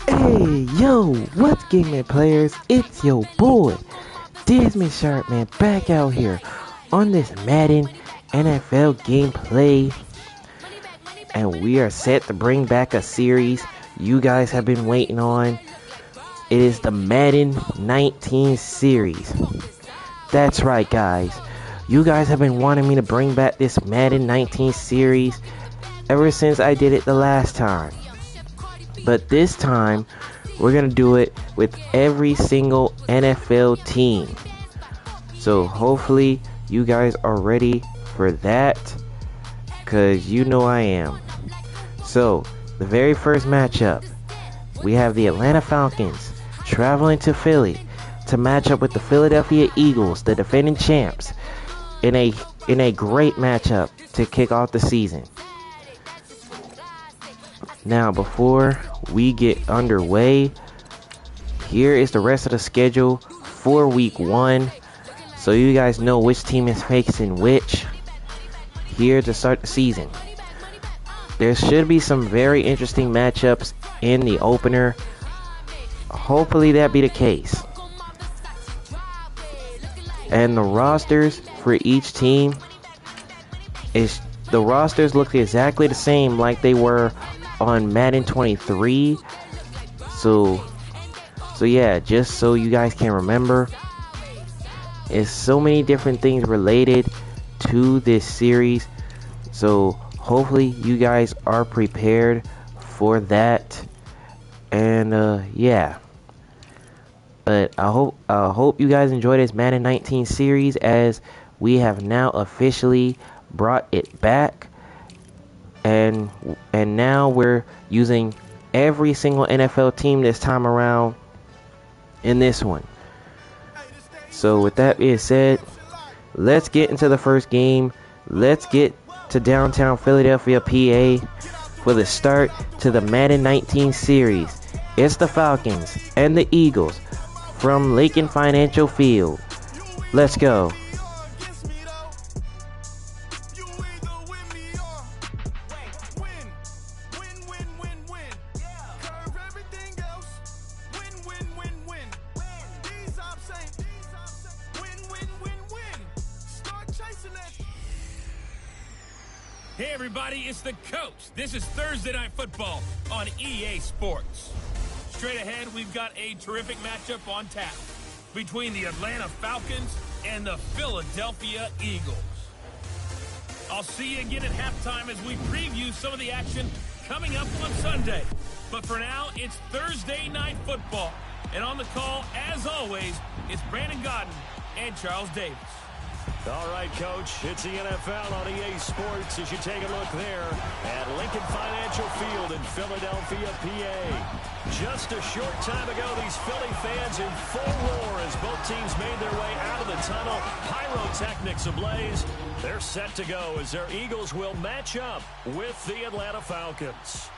Hey, yo, what's gaming players? It's your boy, Disney Sharpman, back out here on this Madden NFL gameplay. And we are set to bring back a series you guys have been waiting on. It is the Madden 19 series. That's right, guys. You guys have been wanting me to bring back this Madden 19 series ever since I did it the last time. But this time, we're going to do it with every single NFL team. So hopefully you guys are ready for that, because you know I am. So, the very first matchup, we have the Atlanta Falcons traveling to Philly to match up with the Philadelphia Eagles, the defending champs, in a great matchup to kick off the season. Now, before we get underway, here is the rest of the schedule for week 1, so you guys know which team is facing which here to start the season. There should be some very interesting matchups in the opener. Hopefully that be the case. And the rosters for each team look exactly the same like they were on Madden 23. So yeah, just so you guys can remember, there's so many different things related to this series. So hopefully you guys are prepared for that. And yeah. But I hope you guys enjoy this Madden 19 series, as we have now officially brought it back. And now we're using every single NFL team this time around in this one. So with that being said, let's get into the first game. Let's get to downtown Philadelphia, PA for the start to the Madden 19 series. It's the Falcons and the Eagles from Lincoln Financial Field. Let's go. Hey everybody, it's the coach. This is Thursday Night Football on EA Sports. Straight ahead, we've got a terrific matchup on tap between the Atlanta Falcons and the Philadelphia Eagles. I'll see you again at halftime as we preview some of the action coming up on Sunday. But for now, it's Thursday Night Football. And on the call, as always, it's Brandon Godden and Charles Davis. All right, Coach, it's the NFL on EA Sports as you take a look there at Lincoln Financial Field in Philadelphia, PA. Just a short time ago, these Philly fans in full roar as both teams made their way out of the tunnel. Pyrotechnics ablaze. They're set to go as their Eagles will match up with the Atlanta Falcons.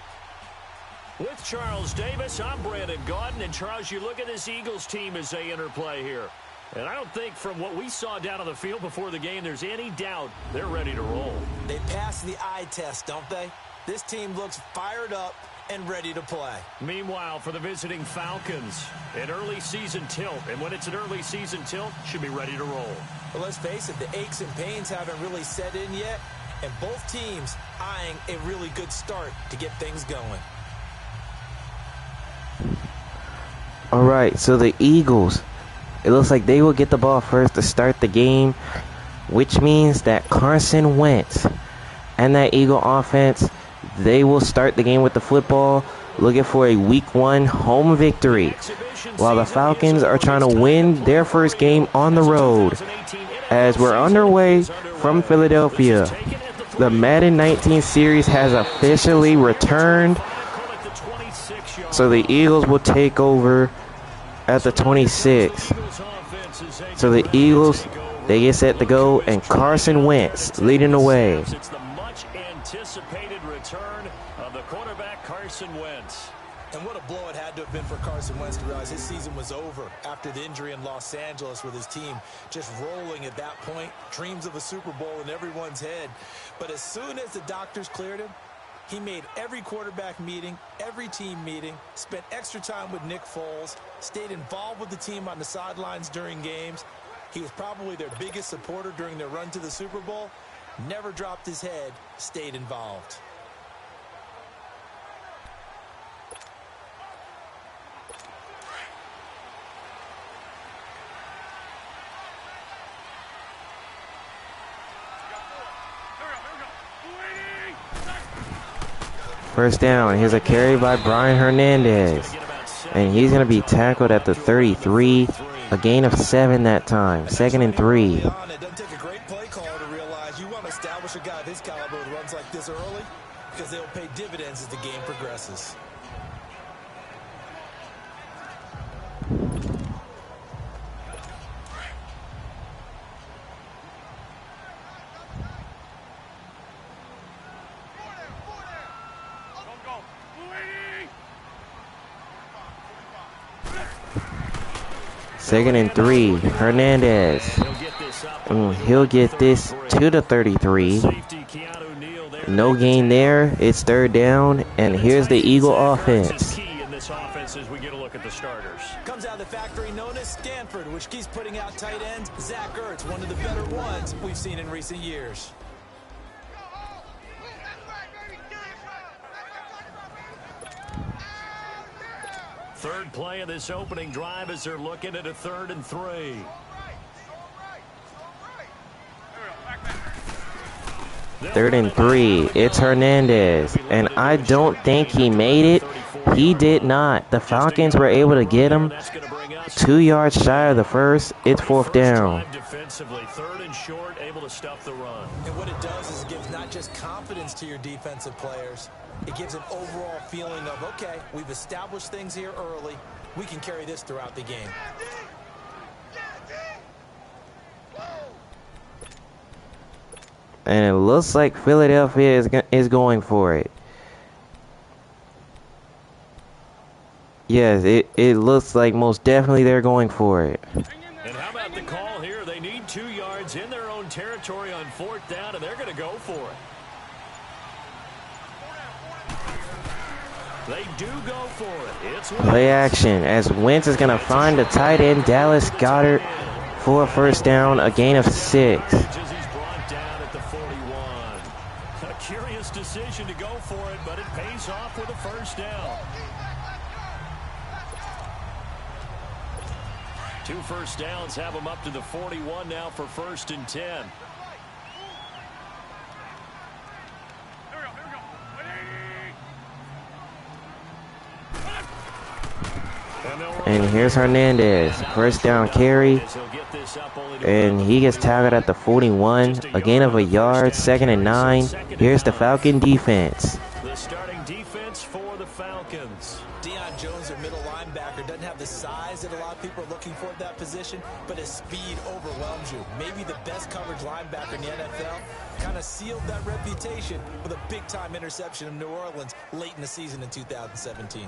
With Charles Davis, I'm Brandon Gaudin. And Charles, you look at this Eagles team as they interplay here. And I don't think from what we saw down on the field before the game, there's any doubt they're ready to roll. They passed the eye test, don't they? This team looks fired up and ready to play. Meanwhile, for the visiting Falcons, an early season tilt. And when it's an early season tilt, should be ready to roll. Well, let's face it, the aches and pains haven't really set in yet. And both teams eyeing a really good start to get things going. All right, so the Eagles, it looks like they will get the ball first to start the game, which means that Carson Wentz and that Eagle offense, they will start the game with the football, looking for a Week 1 home victory, while the Falcons are trying to win their first game on the road. As we're underway from Philadelphia, the Madden 19 series has officially returned, so the Eagles will take over at the 26. So the Eagles, they get set to go, and Carson Wentz leading the way. It's the much anticipated return of the quarterback Carson Wentz. And what a blow it had to have been for Carson Wentz to realize his season was over after the injury in Los Angeles, with his team just rolling at that point. Dreams of a Super Bowl in everyone's head. But as soon as the doctors cleared him, He made every quarterback meeting, every team meeting, spent extra time with Nick Foles, stayed involved with the team on the sidelines during games. He was probably their biggest supporter during their run to the Super Bowl. Never dropped his head, stayed involved. First down. Here's a carry by Brian Hernandez. And he's going to be tackled at the 33. A gain of 7 that time. 2nd and 3. It doesn't take a great play caller to realize you want to establish a guy of his caliber who runs like this early because they'll pay dividends as the game progresses. Second and 3. Hernandez. He'll get this to the 33. No gain there. It's 3rd down. And here's the Eagle offense. Comes out of the factory known as Stanford, which keeps putting out tight ends. Zach Ertz, one of the better ones we've seen in recent years. Third play of this opening drive as they're looking at a 3rd and 3. Third and 3. It's Hernandez. And I don't think he made it. He did not. The Falcons were able to get him 2 yards shy of the first. It's 4th down. Defensively, 3rd and short, able to stuff the run. And what it does is it gives not just confidence to your defensive players, it gives an overall feeling of, okay, we've established things here early. We can carry this throughout the game. And it looks like Philadelphia is going for it. Yes, it looks like most definitely they're going for it. And how about the call here? They need 2 yards in their own territory on 4th down, and they're going to go for it. They do go for it. It's Play action as Wentz is going to find the tight end Dallas Goedert for a 1st down, a gain of 6. He's brought down at the 41. A curious decision to go for it, but it pays off with a 1st down. 2 1st downs have them up to the 41 now for 1st and 10. And here's Hernandez. 1st down carry. And he gets tackled at the 41. A gain of a yard. 2nd and 9. Here's the Falcon defense. The starting defense for the Falcons. Deion Jones, their middle linebacker, doesn't have the size that a lot of people are looking for at that position, but his speed overwhelms you. Maybe the best coverage linebacker in the NFL. Kind of sealed that reputation with a big-time interception in New Orleans late in the season in 2017.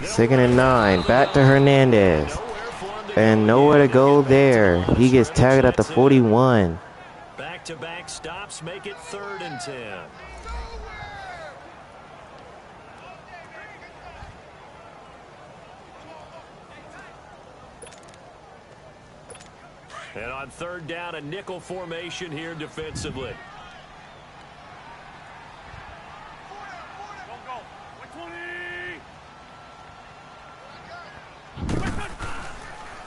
Second and 9. Back to Hernandez. And nowhere to go there. He gets tackled at the 41. Back-to-back stops make it 3rd and 10. And on 3rd down, a nickel formation here defensively.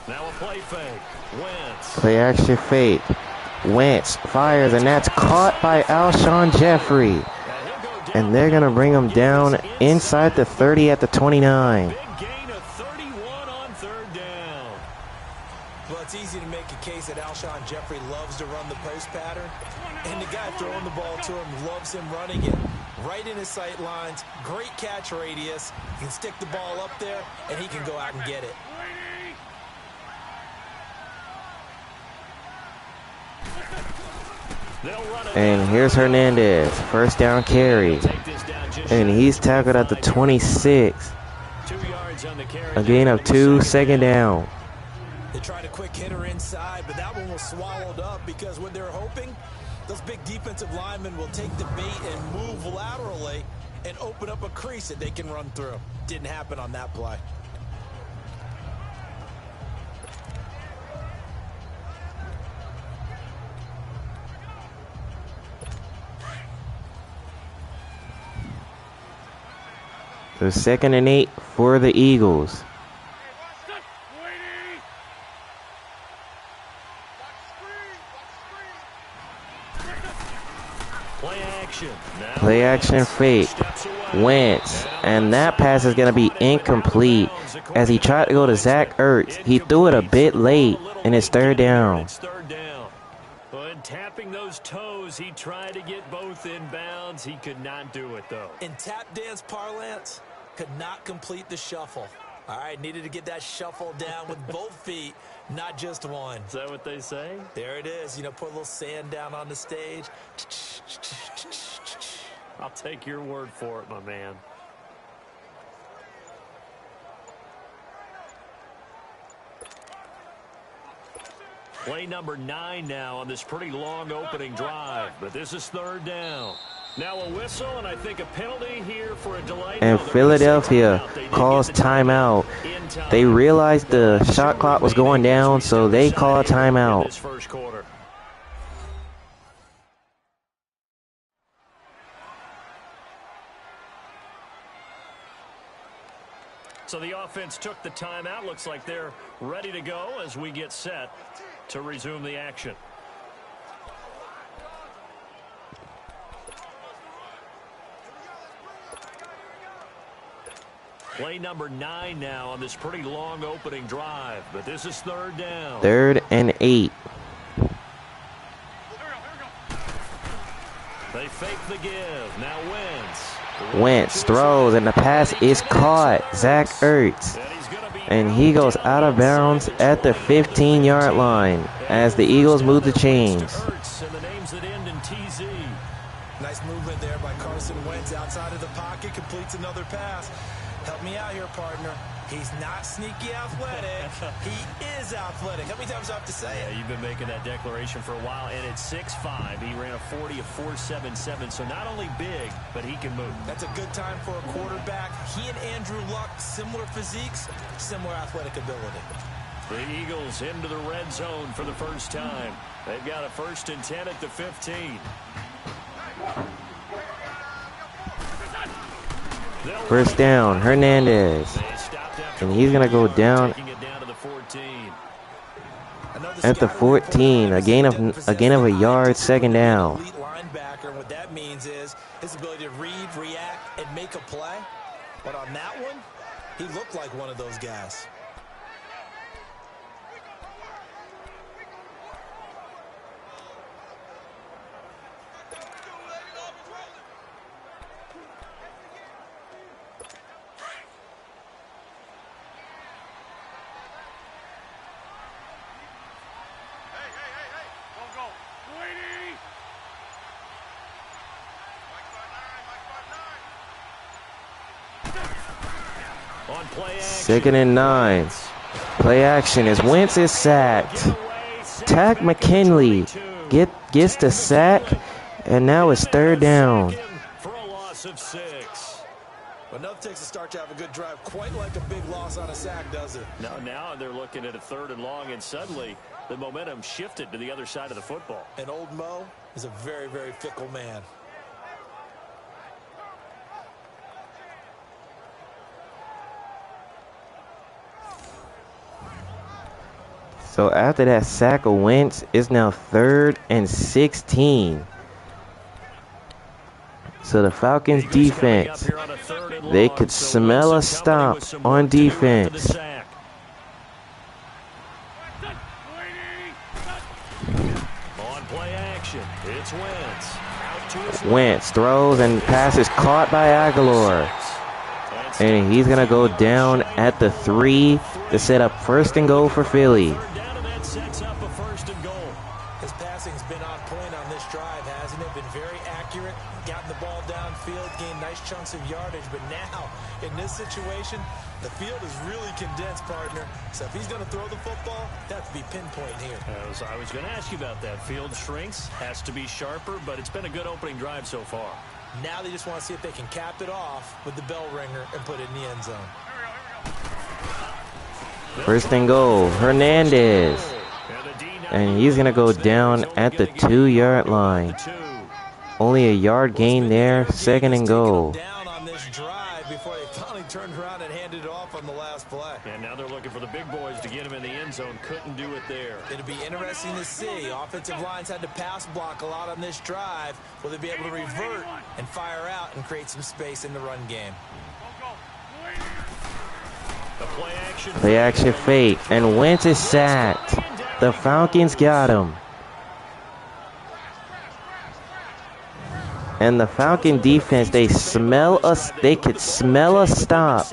Now a play fake. Wentz. Play action fake. Wentz fires, and that's caught by Alshon Jeffrey. And they're going to bring him down inside the 30 at the 29. Big gain of 31 on 3rd down. Well, it's easy to make a case that Alshon Jeffrey loves to run the post pattern. And the guy throwing the ball to him loves him running it right in his sight lines. Great catch radius. He can stick the ball up there, and he can go out and get it. And here's Hernandez, first down carry. And he's tackled at the 26. A gain of 2, second down. They tried a quick hitter inside, but that one was swallowed up because when they're hoping, those big defensive linemen will take the bait and move laterally and open up a crease that they can run through. Didn't happen on that play. So 2nd and 8 for the Eagles. Play action fake. Wentz. And that pass is going to be incomplete. As he tried to go to Zach Ertz, he threw it a bit late, and it's 3rd down. When tapping those toes, he tried to get both inbounds. He could not do it, though. In tap dance parlance, could not complete the shuffle. All right, needed to get that shuffle down with both feet, not just one. Is that what they say? There it is. You know, put a little sand down on the stage. I'll take your word for it, my man. Play number 9 now on this pretty long opening drive, but this is 3rd down. Now a whistle, and I think a penalty here for a delay. And Philadelphia calls timeout. They realized the shot clock was going down, so they call a timeout. So the offense took the timeout. Looks like they're ready to go as we get set to resume the action. Play number 9 now on this pretty long opening drive, but this is 3rd down. 3rd and 8. They fake the give. Now Wentz throws, and the pass is caught. Zach Ertz. And he goes out of bounds at the 15-yard line as the Eagles move the chains. Nice movement there by Carson Wentz outside of the pocket. Completes another pass. Help me out here, partner. He's not sneaky athletic. He is athletic. How many times do I have to say it? Yeah, you've been making that declaration for a while, and at 6'5", he ran a 40 of 4.77, so not only big, but he can move. That's a good time for a quarterback. He and Andrew Luck, similar physiques, similar athletic ability. The Eagles into the red zone for the first time. They've got a 1st and 10 at the 15. First down, Hernandez. And he's going to go down at the 14. A gain of a yard, 2nd down. Linebacker, what that means is his ability to read, react, and make a play. But on that one, he looked like one of those guys. Second and 9. Play action as Wentz is sacked. Tack McKinley gets the sack, and now it's 3rd down. For a loss of 6. Enough takes a start to have a good drive, quite like a big loss on a sack, does it? No, now they're looking at a 3rd and long, and suddenly the momentum shifted to the other side of the football. And old Mo is a very, very fickle man. So after that sack of Wentz, it's now 3rd and 16. So the Falcons defense, they could smell a stop on defense. Wentz throws and passes caught by Aguilar. And he's going to go down at the 3 to set up 1st and goal for Philly. Sets up a 1st and goal. His passing's been on point on this drive. downfield, gain nice chunks of yardage. But now, in this situation, the field is really condensed, partner. So if he's going to throw the football, that to be pinpoint here. I was going to ask you about that. Field shrinks, has to be sharper, but it's been a good opening drive so far. Now they just want to see if they can cap it off with the bell ringer and put it in the end zone. First and goal, Hernandez. And he's going to go down at the 2-yard line. Only a yard gain there, second and goal. Down on this drive before they finally turned around and handed it off on the last play. And now they're looking for the big boys to get him in the end zone. Couldn't do it there. It'll be interesting to see. Offensive lines had to pass block a lot on this drive. Will they be able to revert and fire out and create some space in the run game? Play action fake, and Wentz is sacked. The Falcons got him. And the Falcon defense, they smell us. They could smell a stop.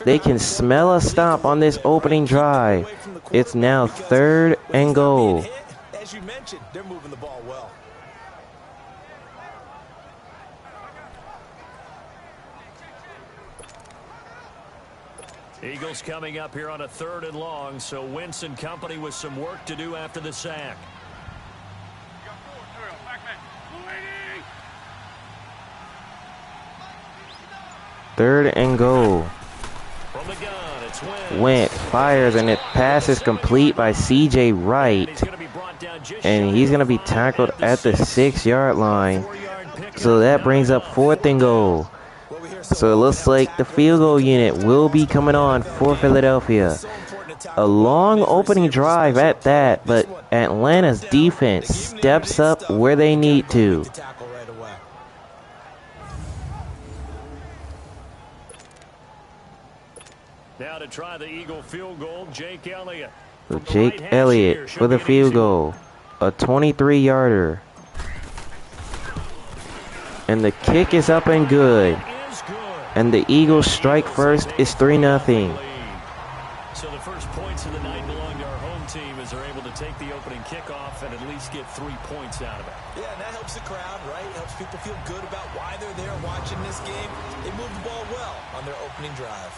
They can smell a stop on this opening drive. It's now 3rd and goal. As you mentioned, they're moving the ball well. Eagles coming up here on a 3rd and long, so Wentz and company with some work to do after the sack. Third and goal. From the gun, it's Wentz fires, and it pass is complete by C.J. Wright. And he's going to be tackled at the 6-yard line. So that brings up 4th and goal. So it looks like the field goal unit will be coming on for Philadelphia. A long opening drive at that, but Atlanta's defense steps up where they need to. Now to try the Eagle field goal, Jake Elliott. So Jake Elliott for the field goal. A 23-yarder. And the kick is up and good. And the Eagles strike first. It's 3-0. So the first points of the night belong to our home team as they're able to take the opening kickoff and at least get 3 points out of it. Yeah, and that helps the crowd, right? It helps people feel good about why they're there watching this game. They moved the ball well on their opening drive.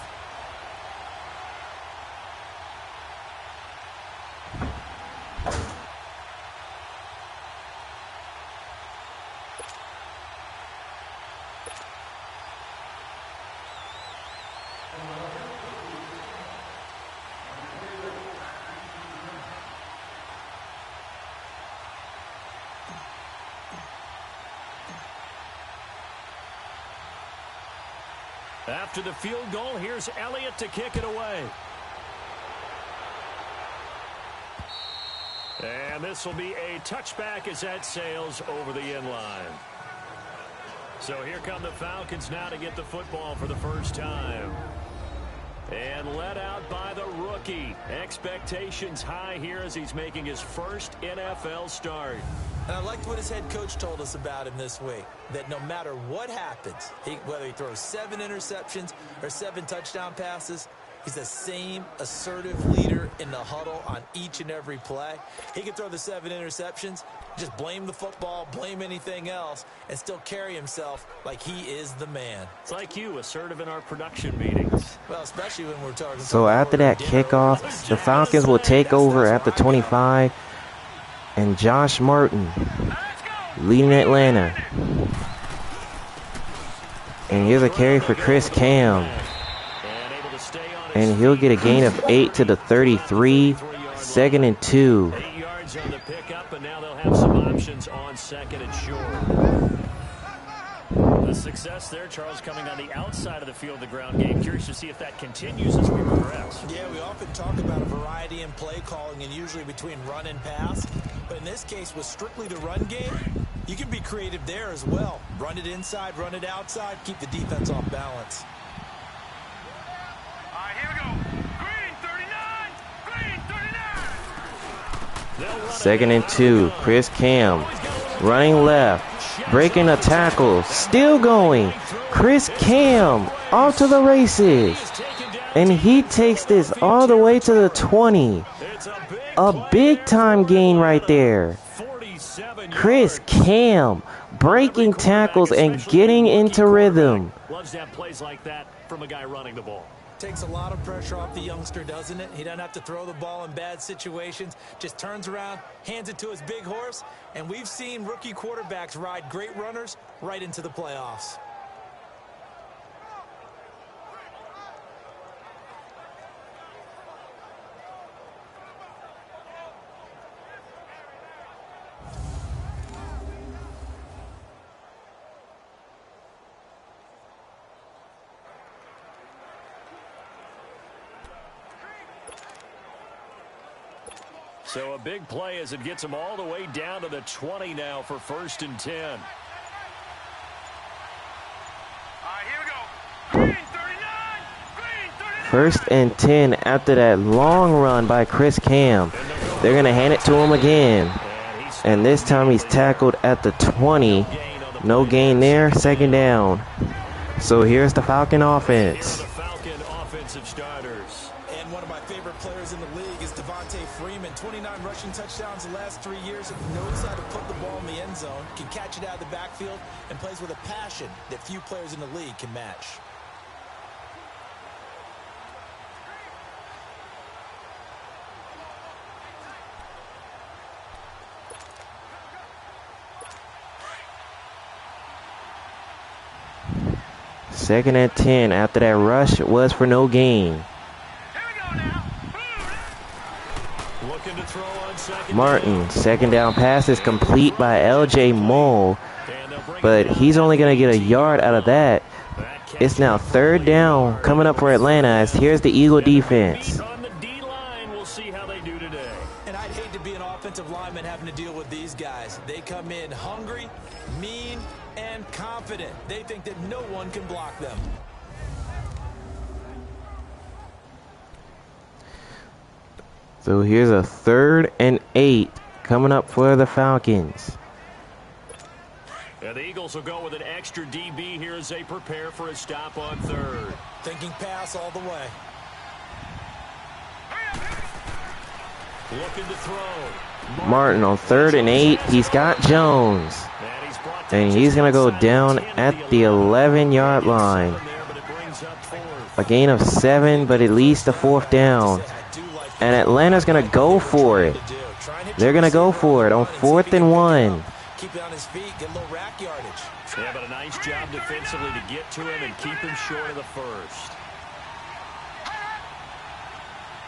After the field goal, here's Elliott to kick it away. And this will be a touchback as that sails over the end line. So here come the Falcons now to get the football for the first time. And led out by the rookie. Expectations high here as he's making his first NFL start. And I liked what his head coach told us about him this week, that no matter what happens, whether he throws 7 interceptions or 7 touchdown passes, he's the same assertive leader in the huddle on each and every play. He can throw the 7 interceptions, just blame the football, blame anything else, and still carry himself like he is the man. It's like you, assertive in our production meetings. Well, especially when we're talking. So after that kickoff, the Falcons will take over at the 25. And Josh Martin leading Atlanta. And here's a carry for Chris Cam. And he'll get a gain of 8 to the 33. 2nd and 2. 8 yards on the pickup, and now they'll have some options on 2nd and short. The success there, Charles, coming on the outside of the field, the ground game. Curious to see if that continues as we progress. Yeah, we often talk about a variety in play calling and usually between run and pass. But in this case, with strictly the run game, you can be creative there as well. Run it inside, run it outside, keep the defense off balance. All right, here we go. Green 39. Green 2nd and 2. Chris Cam running left. Breaking a tackle. Still going. Chris Cam off to the races. And he takes this all the way to the 20. A big time gain right there. Chris Cam breaking tackles and getting into rhythm. Loves to have plays like that from a guy running the ball. Takes a lot of pressure off the youngster, doesn't it? He doesn't have to throw the ball in bad situations. Just turns around, hands it to his big horse. And we've seen rookie quarterbacks ride great runners right into the playoffs. So a big play as it gets them all the way down to the 20 now for 1st and 10. All right, here we go. Green 39. Green 39. 1st and 10 after that long run by Chris Cam. They're going to hand it to him again. And this time he's tackled at the 20. No gain there. 2nd down. So here's the Falcon offense. The Falcon offensive starters. And one of my favorite players in the league is Devontae Freeman. 29 rushing touchdowns the last 3 years. Knows how to put the ball in the end zone. Can catch it out of the backfield. And plays with a passion that few players in the league can match. Second and 10 after that rush was for no gain. Looking to throw on second Martin, down. 2nd down pass is complete by LJ Moll, And they'll bring but it down he's to only going to get a 18. yard out of that. That catch It's now is 3rd down coming up for Atlanta as here's the Eagle defense. on the D-line. We'll see how they do today. And I'd hate to be an offensive lineman having to deal with these guys. They come in hungry, mean, and confident. They think that no one can block them. So here's a 3rd and 8 coming up for the Falcons. And the Eagles will go with an extra DB here as they prepare for a stop on 3rd. Thinking pass all the way. Looking to throw. Martin on 3rd and 8. He's got Jones. And he's brought down And he's going to go just down inside at the 11-yard line. there, but it brings up 4th. A gain of 7, but at least a 4th down. And Atlanta's going to go for it. They're going to go for it on 4th and 1. Keep it on his feet, get a little rack yardage. Yeah, but a nice job defensively to get to him and keep him short of the 1st.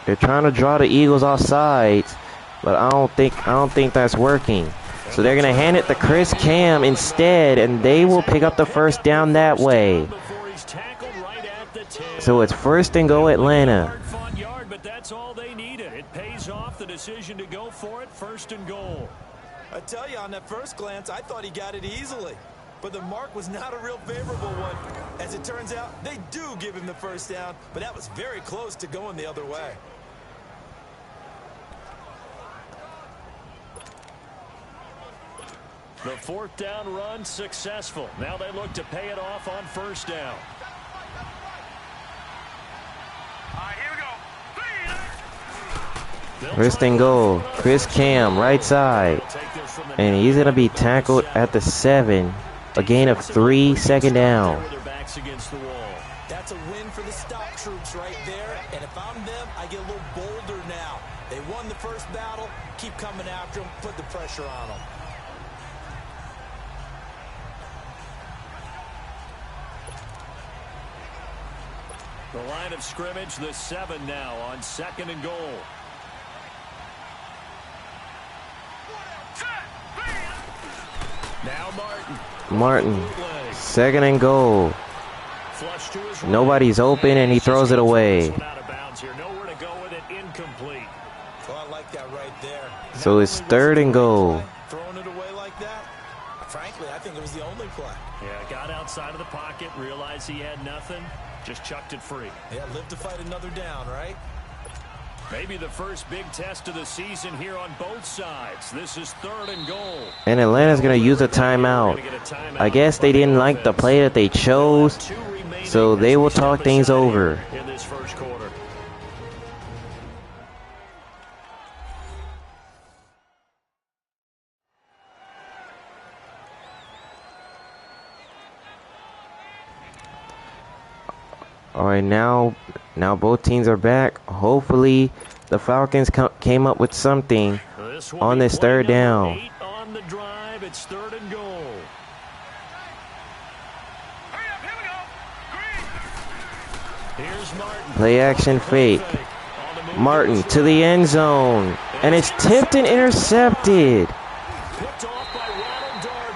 They're trying to draw the Eagles off sides, but I don't think that's working. So they're going to hand it to Chris Cam instead, and they will pick up the 1st down that way. Before he's tackled right at the 10. So it's 1st and go Atlanta. Hard-fought yard, but that's all they needed. It pays off the decision to go for it, 1st and goal. I tell you, on that first glance, I thought he got it easily. But the mark was not a real favorable one. As it turns out, they do give him the 1st down, but that was very close to going the other way. The 4th down run successful. Now they look to pay it off on 1st down. All right, here we go. 1st and goal. Chris Cam, right side. And he's going to be tackled at the 7. A gain of 3, 2nd down. With their backs against the wall. That's a win for the stop troops right there. And if I'm them, I get a little bolder now. They won the first battle. Keep coming after them. Put the pressure on them. The line of scrimmage, the 7 now on 2nd and goal. Now Martin, 2nd and goal. Flush to his right. Nobody's open, and he throws it away. This one out of bounds here. Nowhere to go with it. Incomplete. Well, I like that right there. So it's 3rd and goal. Throwing it away like that, frankly, I think it was the only play. Yeah, got outside of the pocket, realized he had nothing, just chucked it free. Yeah, live to fight another down, right? Maybe the first big test of the season here on both sides. This is 3rd and goal. And Atlanta's going to use a timeout. I guess they didn't like the play that they chose, so they will talk things over. In this first quarter. All right, now both teams are back. Hopefully, the Falcons came up with something on this third down. 8 on the drive. It's 3rd and goal. Here's Martin. Play action fake. Martin to the end zone. And it's tipped and intercepted.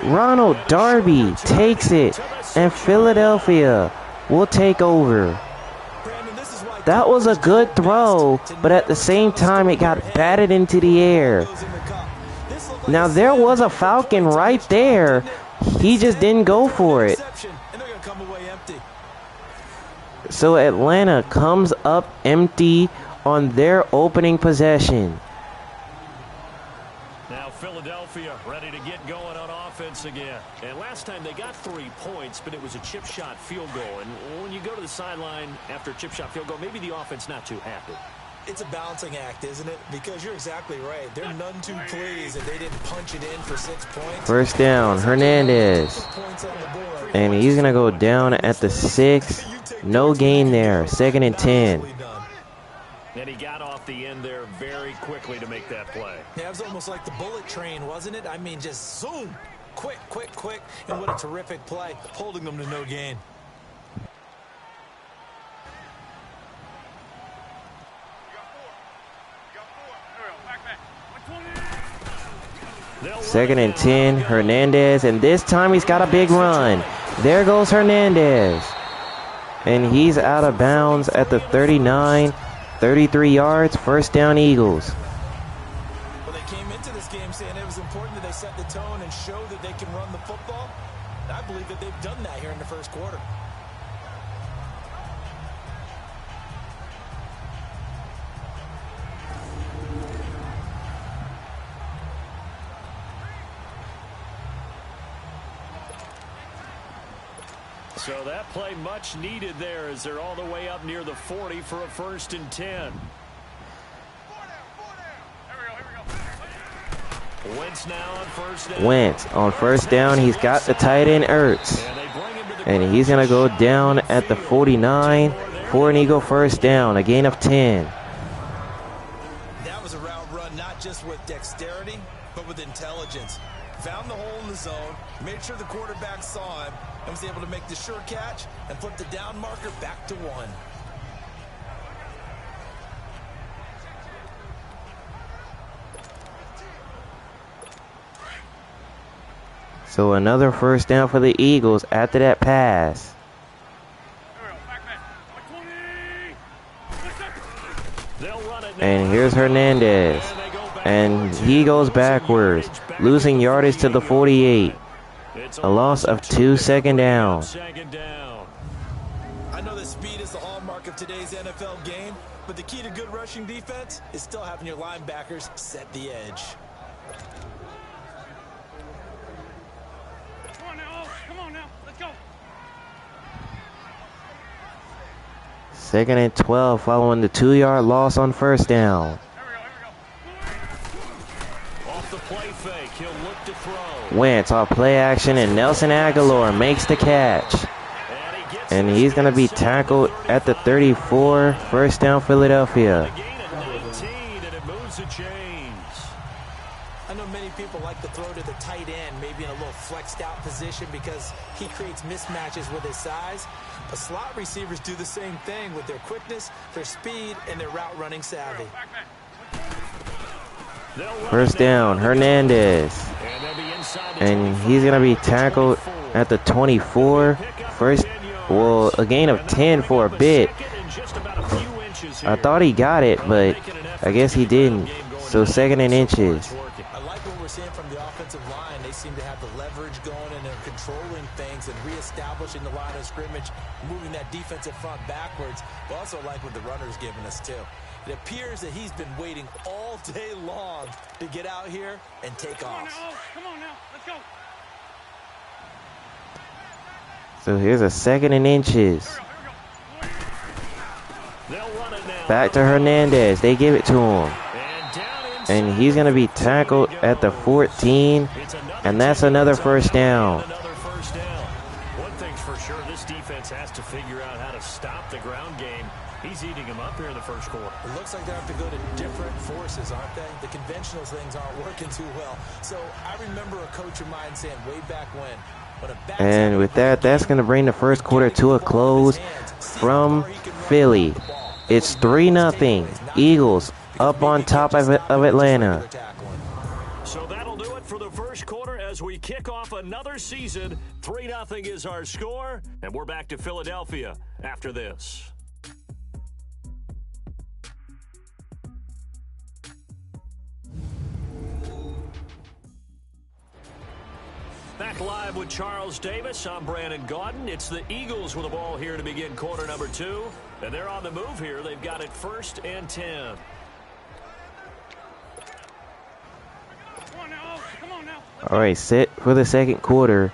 Ronald Darby takes it. And Philadelphia will take over. That was a good throw, but at the same time, it got batted into the air. Now, there was a Falcon right there. He just didn't go for it. So Atlanta comes up empty on their opening possession. Now Philadelphia ready to get going on offense again. And last time they got 3 points, but it was a chip shot field goal. And when you go to the sideline after a chip shot field goal, maybe the offense not too happy. It's a balancing act, isn't it? Because you're exactly right. They're none too pleased that they didn't punch it in for 6 points. First down, Hernandez. And he's going to go down at the 6. No gain there. 2nd and 10. And he got off the end there very quickly to make that play. Yeah, it was almost like the bullet train, wasn't it? I mean, just zoom. Quick, quick, quick. And what a terrific play, holding them to no gain. Second and 10, Hernandez, and this time he's got a big run. There goes Hernandez. And he's out of bounds at the 39, 33 yards, first down Eagles. Well, they came into this game saying it was important that they set the tone and show that they can run the football. And I believe that they've done that here in the first quarter. So that play much needed there as they're all the way up near the 40 for a 1st and 10. Wentz now on first down. Wentz on first down. He's got the tight end Ertz. And he's going to go down at the 49 for an Eagle first down, a gain of 10. That was a route run not just with dexterity, but with intelligence. Found the hole in the zone, made sure the quarterback saw him, and was able to make the sure catch and put the down marker back to 1. So another first down for the Eagles after that pass. And here's Hernandez. And he goes backwards, losing yardage to the 48. A loss of 2, second down. I know that speed is the hallmark of today's NFL game, but the key to good rushing defense is still having your linebackers set the edge. Come on now, let's go. 2nd and 12 following the 2-yard loss on first down. Off the play fake, he'll look to throw. Wentz off play action, and Nelson Aguilar makes the catch. And he's going to be tackled at the 34, first down Philadelphia. I know many people like to throw to the tight end, maybe in a little flexed out position because he creates mismatches with his size. But slot receivers do the same thing with their quickness, their speed, and their route running savvy. First down, Hernandez. And he's going to be tackled at the 24. Well, a gain of 10 for a bit. I thought he got it, but I guess he didn't. So 2nd and inches. I like what we're seeing from the offensive line. They seem to have the leverage going and they're controlling things and reestablishing the line of scrimmage, moving that defensive front backwards. But also like what the runner's giving us too. It appears that he's been waiting all day long to get out here and take off. Come on now, let's go. So here's a 2nd and inches. Back to Hernandez. They give it to him. And he's going to be tackled at the 14. And that's another first down. One thing's for sure, this defense has to figure out how to stop the ground game. He's eating him up here in the first quarter. It looks like they have to go to different forces, aren't they? The conventional things aren't working too well. So I remember a coach of mine saying way back when and with that, that's going to bring the first quarter to a close from Philly. It's 3-0. Eagles up on top of Atlanta. So that'll do it for the first quarter as we kick off another season. 3-0 is our score, and we're back to Philadelphia after this. Back live with Charles Davis. I'm Brandon Gaudin. It's the Eagles with the ball here to begin quarter number 2. And they're on the move here. They've got it 1st and 10. All right, set for the second quarter.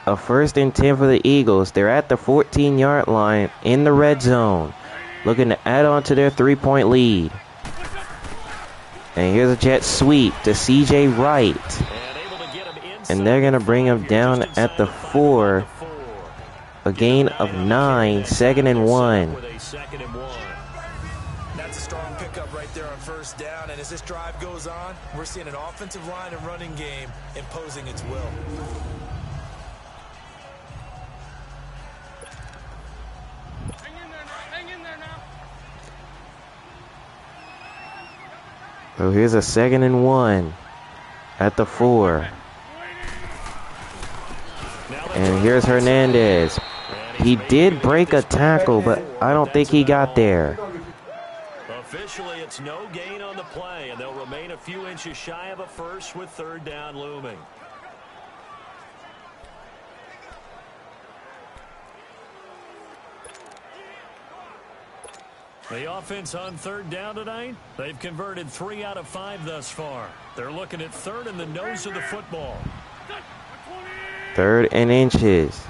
A 1st and 10 for the Eagles. They're at the 14-yard line in the red zone, looking to add on to their 3-point lead. And here's a jet sweep to C.J. Wright. And they're going to bring him down at the 4. A gain of 9, 2nd and 1. That's a strong pickup right there on 1st down. And as this drive goes on, we're seeing an offensive line and running game imposing its will. Hang in there now. So here's a 2nd and 1 at the 4. And here's Hernandez. He did break a tackle, but I don't think he got there. Officially, it's no gain on the play, and they'll remain a few inches shy of a first with 3rd down looming. The offense on 3rd down tonight, they've converted 3 out of 5 thus far. They're looking at 3rd in the nose of the football. 3rd and inches.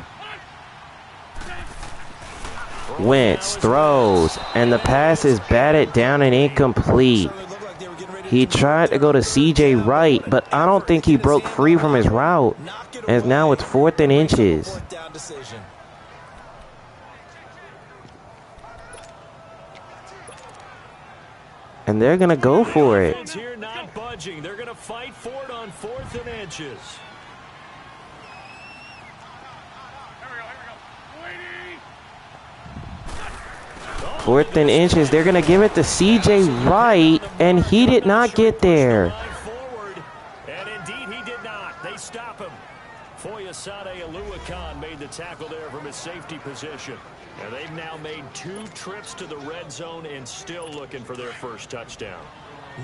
Wentz throws, and the pass is batted down and incomplete. He tried to go to C.J. Wright, but I don't think he broke free from his route. And now it's 4th and inches. And they're going to go for it. Here not budging. They're going to fight for it on 4th and inches. 4th and inches. They're going to give it to C.J. Wright, and he did not get there. And indeed, he did not. They stop him. Foyesade Aluakan made the tackle there from his safety position. And they've now made 2 trips to the red zone and still looking for their first touchdown.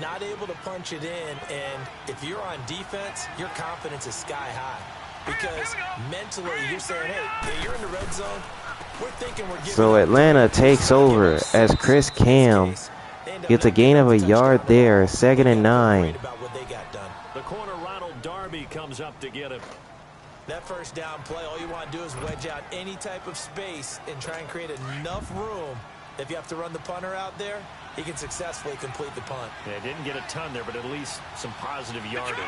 Not able to punch it in, and if you're on defense, your confidence is sky high. Because mentally, you're saying, hey, you're in the red zone. We're thinking we're getting. So Atlanta takes over as Chris Cam gets a gain of a yard there, 2nd and 9. The corner Ronald Darby comes up to get him. That 1st down play, all you want to do is wedge out any type of space and try and create enough room. If you have to run the punter out there, he can successfully complete the punt. Yeah, didn't get a ton there, but at least some positive yardage.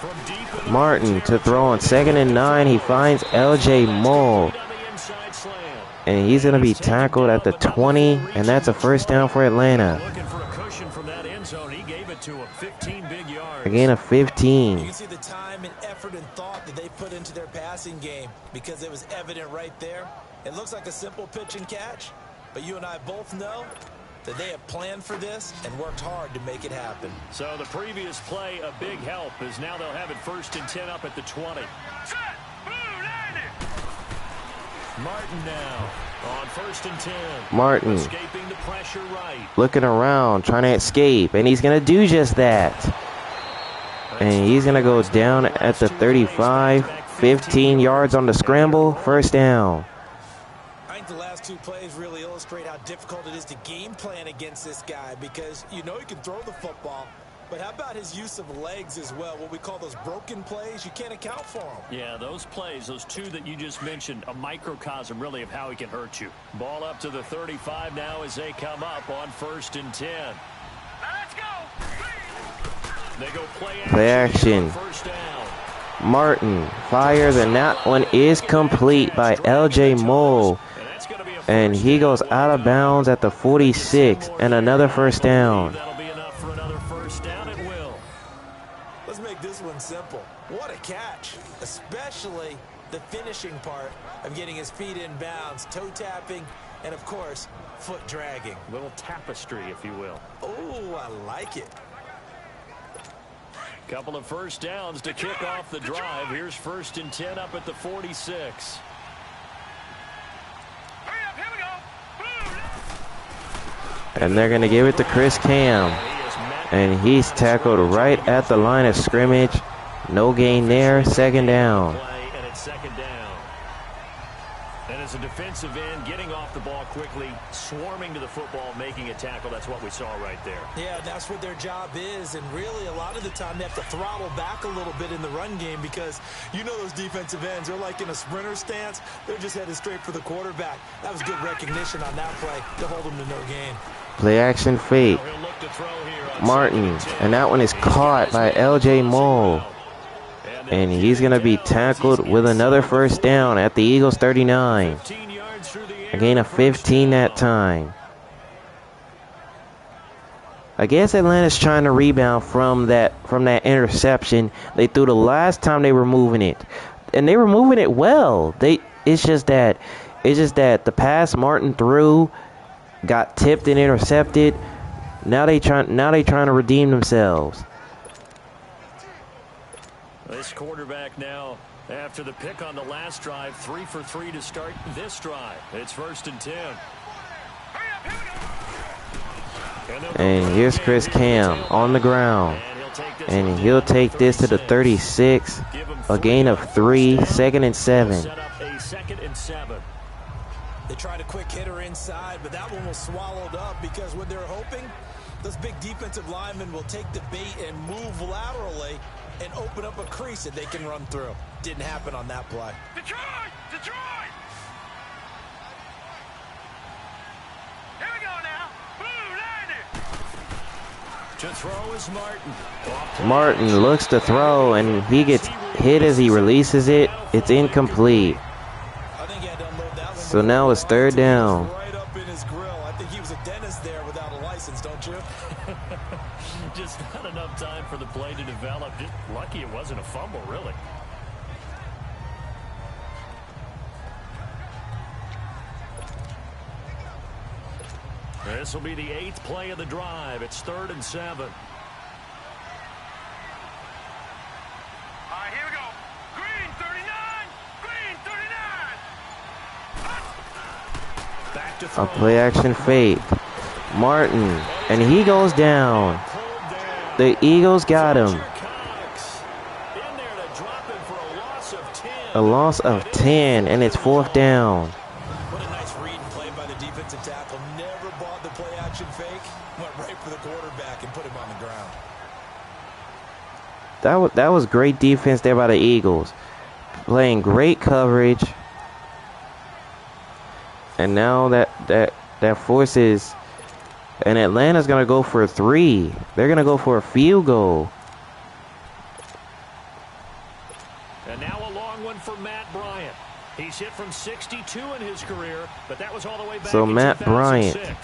From deep Martin to throw on 2nd and 9. He finds L.J. Moll. And he's going to be tackled at the 20, and that's a 1st down for Atlanta. Looking for a cushion from that end zone. He gave it to him. 15 big yards. A gain of 15. You can see the time and effort and thought that they put into their passing game because it was evident right there. It looks like a simple pitch and catch, but you and I both know that they have planned for this and worked hard to make it happen. So the previous play, a big help, as now they'll have it 1st and 10 up at the 20. Martin now on 1st and 10. Martin escaping the pressure right. Looking around, trying to escape, and he's going to do just that. And he's going to go down at the 35, 15 yards on the scramble, 1st down. I think the last 2 plays really illustrate how difficult it is to game plan against this guy because you know he can throw the football, but how about his use of legs as well? What we call those broken plays, you can't account for them. Yeah, those plays, those 2 that you just mentioned, a microcosm really of how he can hurt you. Ball up to the 35 now as they come up on 1st and 10. Let's go. They go Play action. 1st down. Martin fires, and that one is complete by L.J. Moll. And he goes out of bounds at the 46, and another first down. That'll be enough for another first down. It will. Let's make this one simple. What a catch, especially the finishing part of getting his feet in bounds, toe tapping, and of course, foot dragging. Little tapestry, if you will. Oh, I like it. Couple of first downs to kick off the drive. Here's 1st and 10 up at the 46. And they're going to give it to Chris Cam. And he's tackled right at the line of scrimmage. No gain there. 2nd down. And it's 2nd down. And as a defensive end, getting off the ball quickly, swarming to the football, making a tackle. That's what we saw right there. Yeah, that's what their job is. And really, a lot of the time, they have to throttle back a little bit in the run game because you know those defensive ends, they're like in a sprinter stance. They're just headed straight for the quarterback. That was good recognition on that play to hold them to no gain. Play action fake. Martin. And that one is caught by L.J. Moll. And he's going to be tackled with another first down at the Eagles 39. A gain of 15 that time. I guess Atlanta's trying to rebound from that interception they threw the last time they were moving it. And they were moving it well. It's just that the pass Martin threw got tipped and intercepted. Now they trying to redeem themselves. This quarterback now, after the pick on the last drive, 3 for 3 to start this drive. It's 1st and 10. And here's Chris Cam on the ground. And he'll take this to the 36. A gain of 3, 2nd and 7. Set up a 2nd and 7. They tried a quick hitter inside, but that one was swallowed up because what they're hoping, those big defensive linemen will take the bait and move laterally and open up a crease that they can run through. Didn't happen on that play. Detroit! Detroit! Here we go now. Blue Lightning! To throw is Martin. Martin looks to throw, and he gets hit as he releases it. It's incomplete. I think he had to unload that one. So now it's 3rd down. Right up in his grill. I think he was a dentist there without a license, don't you? Just not enough time for the play to develop. Just lucky it wasn't a fumble, really. This will be the 8th play of the drive. It's 3rd and 7. All right, here we go. Green 39! Green 39! Back to A throw. play action fake. Martin. And he goes down. The Eagles got him. A loss of 10, and it's 4th down. What a nice read and play by the defensive tackle. Never bought the play action fake. Went right for the quarterback and put him on the ground. That was great defense there by the Eagles. Playing great coverage. And now that forces... And Atlanta's going to go for 3. They're going to go for a field goal. And now a long one for Matt Bryant. He's hit from 62 in his career, but that was all the way back in Matt 2006. Bryant.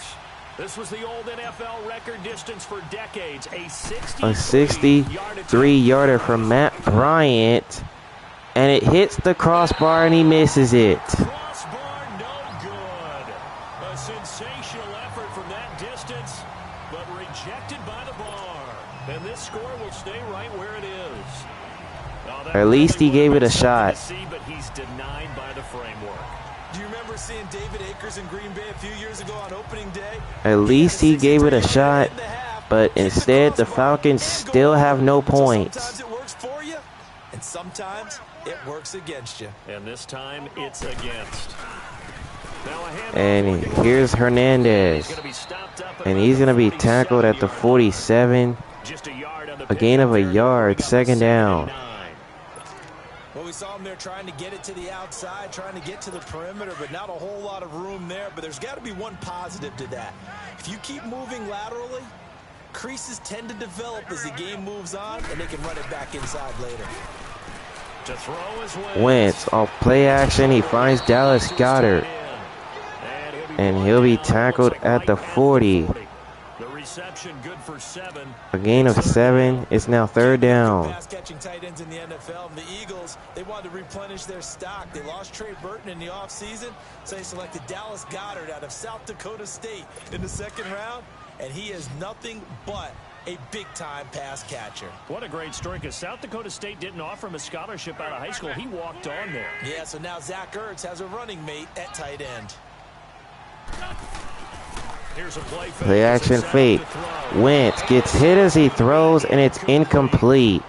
This was the old NFL record distance for decades. A 63-yarder from Matt Bryant. And it hits the crossbar and he misses it. Crossbar no good. A sensational effort from that distance, but rejected by the bar. And this score will stay right where it is. At least he gave it a shot. But he's denied by the framework. Do you remember seeing David Akers in Green Bay a few years ago on opening day? At least he gave it a shot, but instead the Falcons still have no points. Sometimes it works for you, and sometimes it works against you. And this time it's against. And here's Hernandez. And he's going to be tackled at the 47. A gain of a yard, 2nd down. Well, we saw him there trying to get it to the outside, trying to get to the perimeter, but not a whole lot of room there. But there's got to be one positive to that. If you keep moving laterally, creases tend to develop as the game moves on, and they can run it back inside later. To throw is Wentz off play action. He finds Dallas Goedert. And he'll be tackled at the 40. The reception good for 7. A gain of 7. It's now third down. Pass-catching tight ends in the NFL. And the Eagles, they wanted to replenish their stock. They lost Trey Burton in the offseason, so they selected Dallas Goedert out of South Dakota State in the second round, and he is nothing but a big-time pass catcher. What a great story, because South Dakota State didn't offer him a scholarship out of high school. He walked on there. Yeah, so now Zach Ertz has a running mate at tight end. Here's a play action fake. Wentz gets hit as he throws, and it's incomplete.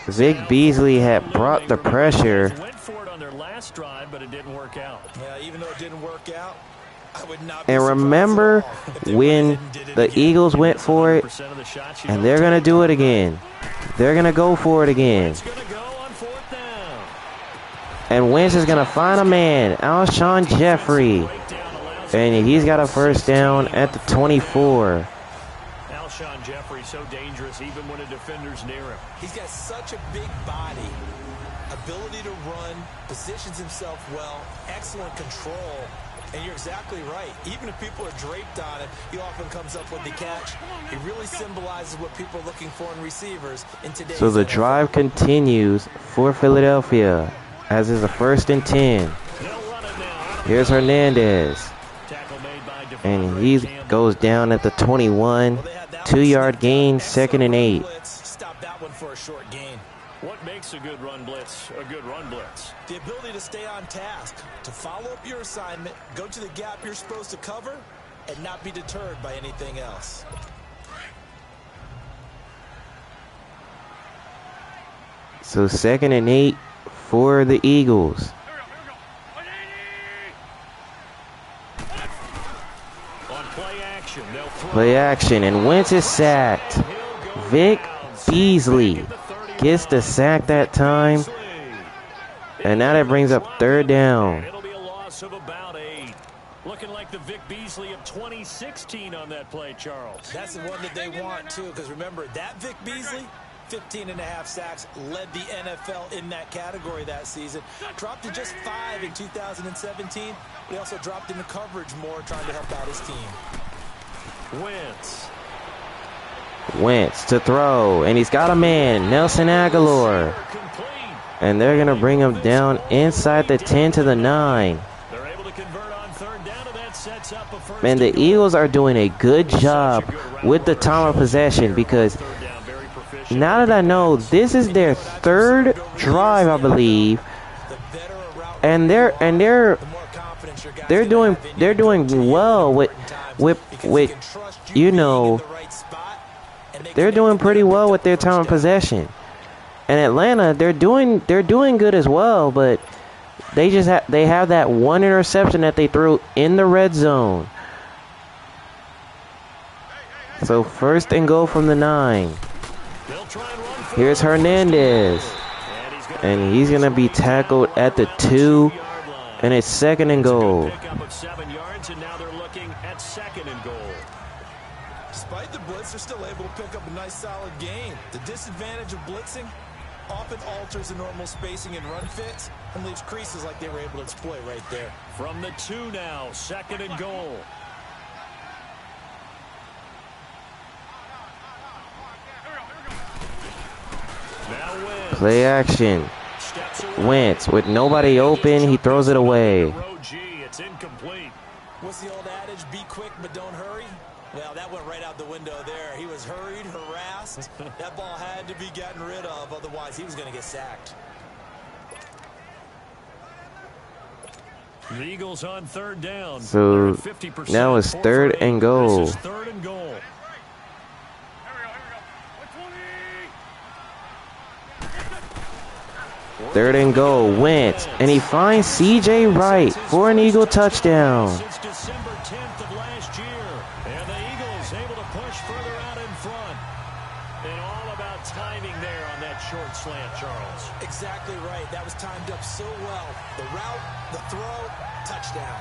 Vic Beasley had brought the pressure. Went for it on their last drive, but it didn't work out. Yeah, even though it didn't work out, I would not. And remember when the Eagles went for it, and they're going to do it again. They're going to go for it again. And Wentz is going to find a man, Alshon Jeffrey. And he's got a first down at the 24. Alshon Jeffrey, so dangerous even when a defender's near him. He's got such a big body, ability to run, positions himself well, excellent control. And you're exactly right. Even if people are draped on him, he often comes up with the catch. He really symbolizes what people are looking for in receivers in today's So the NFL. drive continues for Philadelphia, as is a 1st and 10. Here's Hernandez. And he goes down at the 21. 2-yard gain, 2nd and 8. Stop that one for a short gain. What makes a good run blitz a good run blitz? The ability to stay on task, to follow up your assignment, go to the gap you're supposed to cover, and not be deterred by anything else. So 2nd and 8 for the Eagles. Play action, and Wentz is sacked. Vic Beasley gets the sack that time. And now that brings up 3rd down. It'll be a loss of about 8. Looking like the Vic Beasley of 2016 on that play, Charles. That's the one that they want, too, because remember, that Vic Beasley, 15.5 sacks, led the NFL in that category that season. Dropped to just 5 in 2017. But he also dropped into coverage more, trying to help out his team. Wentz to throw, and he's got a man, Nelson Aguilar. And they're going to bring him down inside the 10 to the 9. Man, the Eagles are doing a good job with the time of possession, because now that I know this is their 3rd drive, I believe, and they're doing well with you know, they're doing pretty well with their time of possession. And Atlanta, they're doing good as well, but they have that one interception that they threw in the red zone. So 1st and goal from the 9. Here's Hernandez, and he's gonna be tackled at the 2, and it's 2nd and goal. Despite the blitz, they're still able to pick up a nice solid gain. The disadvantage of blitzing often alters the normal spacing and run fits and leaves creases like they were able to exploit right there. From the 2 now, 2nd and goal. Play action. Wentz with nobody open, he throws it away. It's incomplete. What's the old adage? Be quick, but don't hurry. Well, that went right out the window there. He was hurried, harassed. That ball had to be gotten rid of, otherwise he was going to get sacked. The Eagles on 3rd down. So now it's 3rd and goal. This is 3rd and goal. 3rd and goal. Wentz, and he finds C.J. Wright for an Eagle touchdown. Since December 10th of last year, and the Eagles able to push further out in front. And all about timing there on that short slant, Charles. Exactly right. That was timed up so well. The route, the throw, touchdown.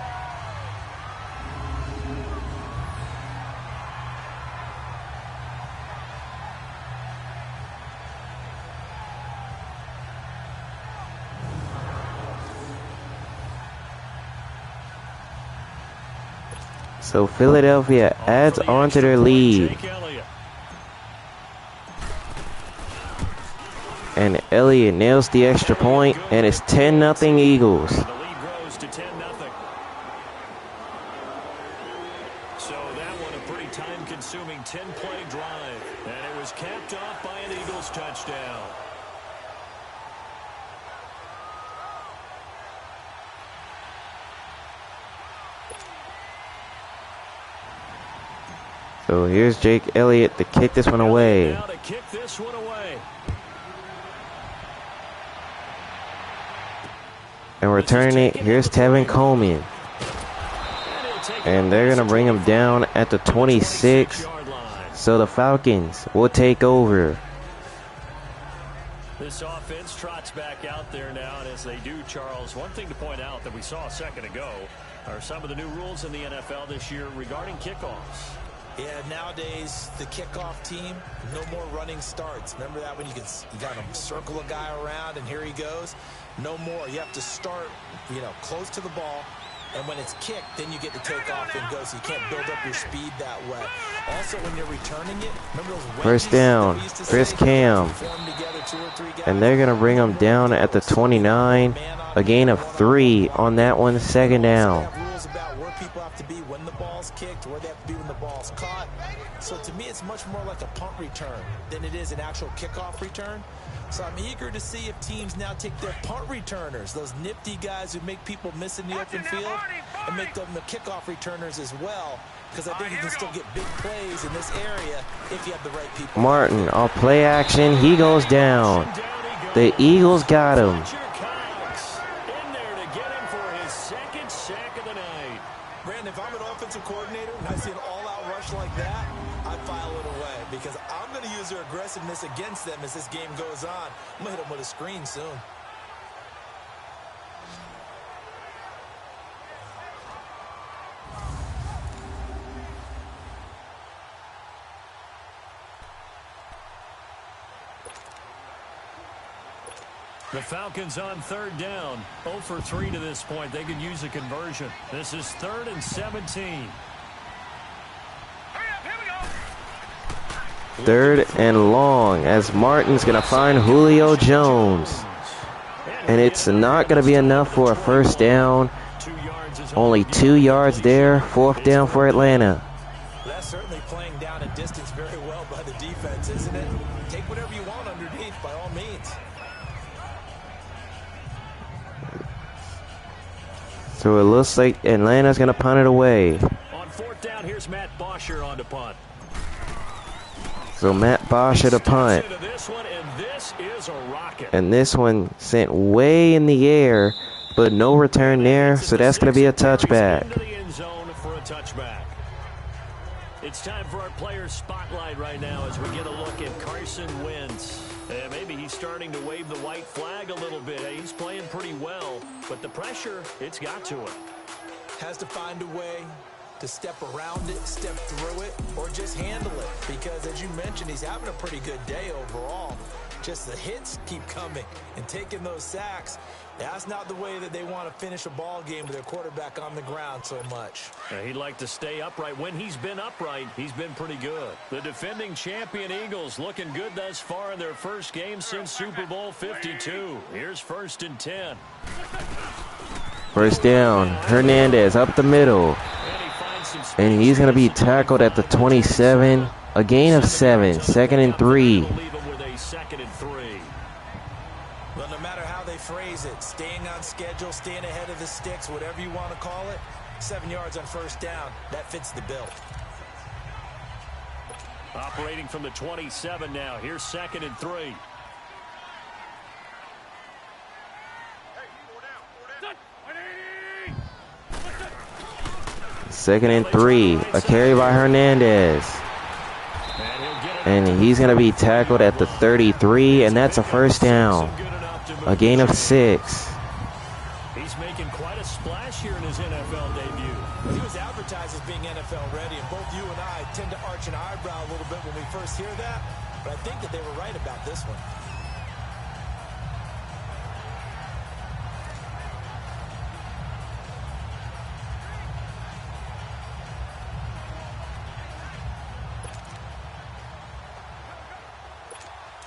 So Philadelphia adds on to their lead. And Elliott nails the extra point, and it's 10-0 Eagles. The lead grows to 10-0. So that one a pretty time-consuming 10-play drive. And it was capped off by an Eagles touchdown. So here's Jake Elliott to kick this one away. Now to kick this one away. And returning it, here's Tevin Coleman. And they're going to bring him down at the 26. So the Falcons will take over. This offense trots back out there now, and as they do, Charles, one thing to point out that we saw a second ago are some of the new rules in the NFL this year regarding kickoffs. Yeah, nowadays, the kickoff team, no more running starts. Remember that when you got to circle a guy around and here he goes? No more. You have to start, close to the ball. And when it's kicked, then you get to take off and go, so you can't build up your speed that way. Also, when you're returning it, remember those first down, Chris Cam. And they're going to bring him down at the 29. A gain of 3 on that one, second down. Rules about where people have to be when the ball's kicked, where they have to be when the ball's caught. So to me, it's much more like a punt return than it is an actual kickoff return. So I'm eager to see if teams now take their punt returners, those nifty guys who make people miss in the open field, and make them the kickoff returners as well, because I think you can still get big plays in this area if you have the right people. Martin off play action, he goes down. The Eagles got him. In there to get him for his second sack of the night. Brandon, if I'm an offensive coordinator and I see an all-out rush like that, I file it away because I'm going to use their aggressiveness against them as this game goes on. I'm going to hit them with a screen soon. The Falcons on third down. 0 for 3 to this point. They could use a conversion. This is 3rd and 17. 3rd and long as Martin's going to find Julio Jones. And it's not going to be enough for a first down. Only 2 yards there. 4th down for Atlanta. That's certainly playing down a distance very well by the defense, isn't it? Take whatever you want underneath by all means. So it looks like Atlanta's going to punt it away. On 4th down, here's Matt Bosher on to punt. So Matt Bosher to punt. And this one sent way in the air, but no return there, so that's going to be a touchback. It's time for our player spotlight right now as we get a look at Carson Wentz. Maybe he's starting to wave the white flag a little bit. He's playing pretty well, but the pressure, it's got to him. Has to find a way to step around it, step through it, or just handle it. Because as you mentioned, he's having a pretty good day overall. Just the hits keep coming and taking those sacks. That's not the way that they want to finish a ball game with their quarterback on the ground so much. He'd like to stay upright. When he's been upright, he's been pretty good. The defending champion Eagles looking good thus far in their first game since Super Bowl 52. Here's 1st and 10. First down, Hernandez up the middle. And he's going to be tackled at the 27. A gain of 7, 2nd and 3. Well, no matter how they phrase it, staying on schedule, staying ahead of the sticks, whatever you want to call it, 7 yards on 1st down, that fits the bill. Operating from the 27 now. Here's 2nd and 3. Second and 3. A carry by Hernandez. And he's going to be tackled at the 33, and that's a first down. A gain of 6. He's making quite a splash here in his NFL debut. He was advertised as being NFL ready, and both you and I tend to arch an eyebrow a little bit when we first hear that, but I think that they were right about this one.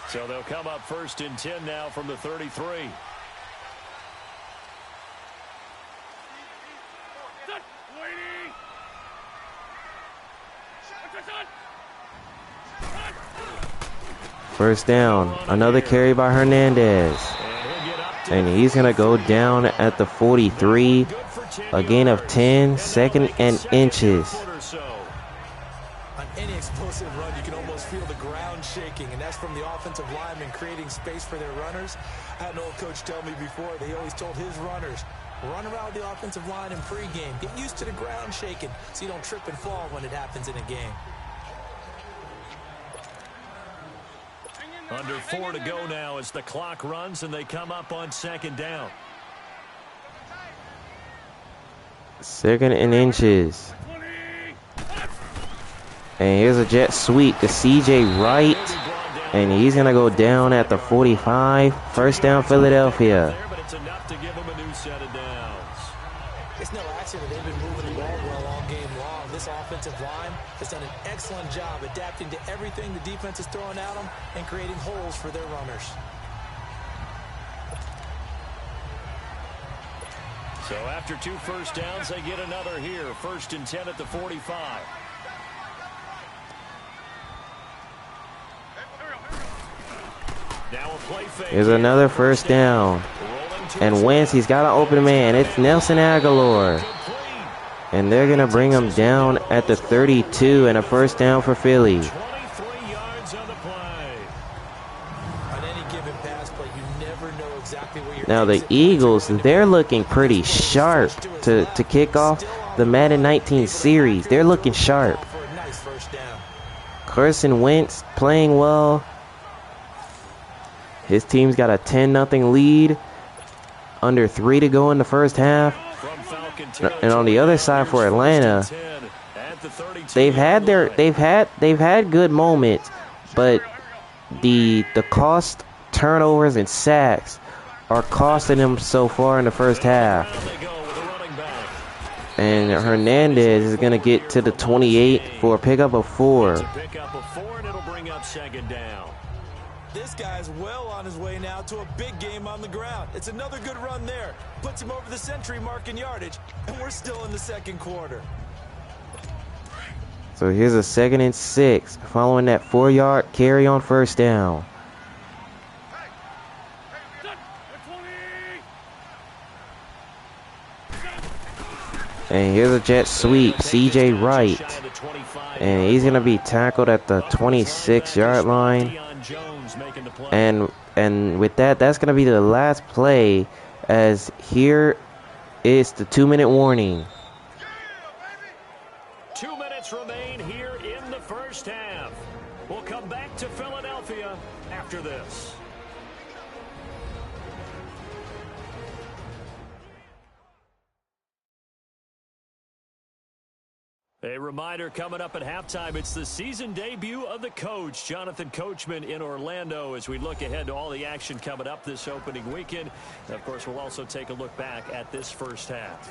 So they'll come up 1st and 10 now from the 33. First down. Another carry by Hernandez. And he's going to go down at the 43. A gain of 10, 2nd and inches. On any explosive run, you can almost feel the ground shaking, and that's from the offensive linemen creating space for their runners. I had an old coach tell me before, they always told his runners, run around the offensive line in pregame. Get used to the ground shaking so you don't trip and fall when it happens in a game. Under 4 to go now as the clock runs and they come up on 2nd down. 2nd and inches. And here's a jet sweep to C.J. Wright. And he's going to go down at the 45. First down, Philadelphia. But it's enough to give them a new set of downs. It's no accident they've been moving the ball well all game long. This offensive line has done an excellent job adapting to everything the defense is throwing at them and creating holes for their runners. So after 2 first downs, they get another here. 1st and 10 at the 45. Now a play fake. Here's another first down. And Wentz, he's got an open man. It's Nelson Aguilar. And they're going to bring him down at the 32 and a first down for Philly. 23 yards on the play. On any given pass play, you never know exactly where you're. Now the Eagles, they're looking pretty sharp to kick off the Madden 19 series. They're looking sharp. For a nice first down. Carson Wentz playing well. His team's got a 10-0 lead. Under 3 to go in the first half. And on the other side for Atlanta, they've had good moments, but the cost turnovers and sacks are costing them so far in the first half. And Hernandez is going to get to the 28 for a pickup of 4. Pick up a 4 and it'll bring up 2nd down. This guy's well on his way now to a big game on the ground. It's another good run there. Puts him over the century mark in yardage, and we're still in the 2nd quarter. So here's a 2nd and 6 following that 4-yard carry on first down. And here's a jet sweep, C.J. Wright. And he's going to be tackled at the 26-yard line. And with that, that's going to be the last play, as here is the 2-minute warning. 2 minutes remain here in the first half. We'll come back to Philadelphia after this. A reminder coming up at halftime, it's the season debut of the coach, Jonathan Coachman, in Orlando, as we look ahead to all the action coming up this opening weekend. And of course, we'll also take a look back at this first half.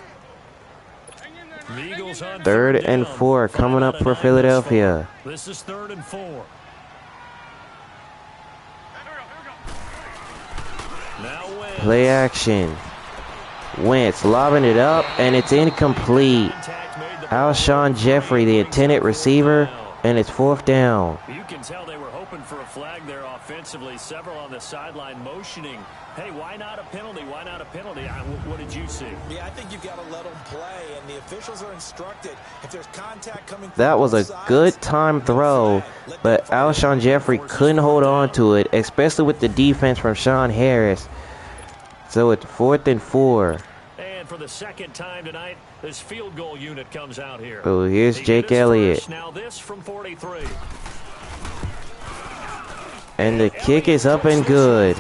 The Eagles on 3rd and 4 coming up for Philadelphia. This is 3rd and 4. Now Wentz. Play action. Wentz lobbing it up, and it's incomplete. Alshon Jeffrey, the intended receiver, and it's 4th down. You can tell they were hoping for a flag there offensively. Several on the sideline motioning, hey, why not a penalty? Why not a penalty? What did you see? Yeah, I think you've got to let them play, and the officials are instructed. If there's contact coming, That was a good time throw, but Alshon Jeffrey couldn't hold on to it, especially with the defense from Sean Harris. So it's 4th and 4. And for the 2nd time tonight, this field goal unit comes out here. So here's Jake Elliott. Now this from 43. And the kick is up and good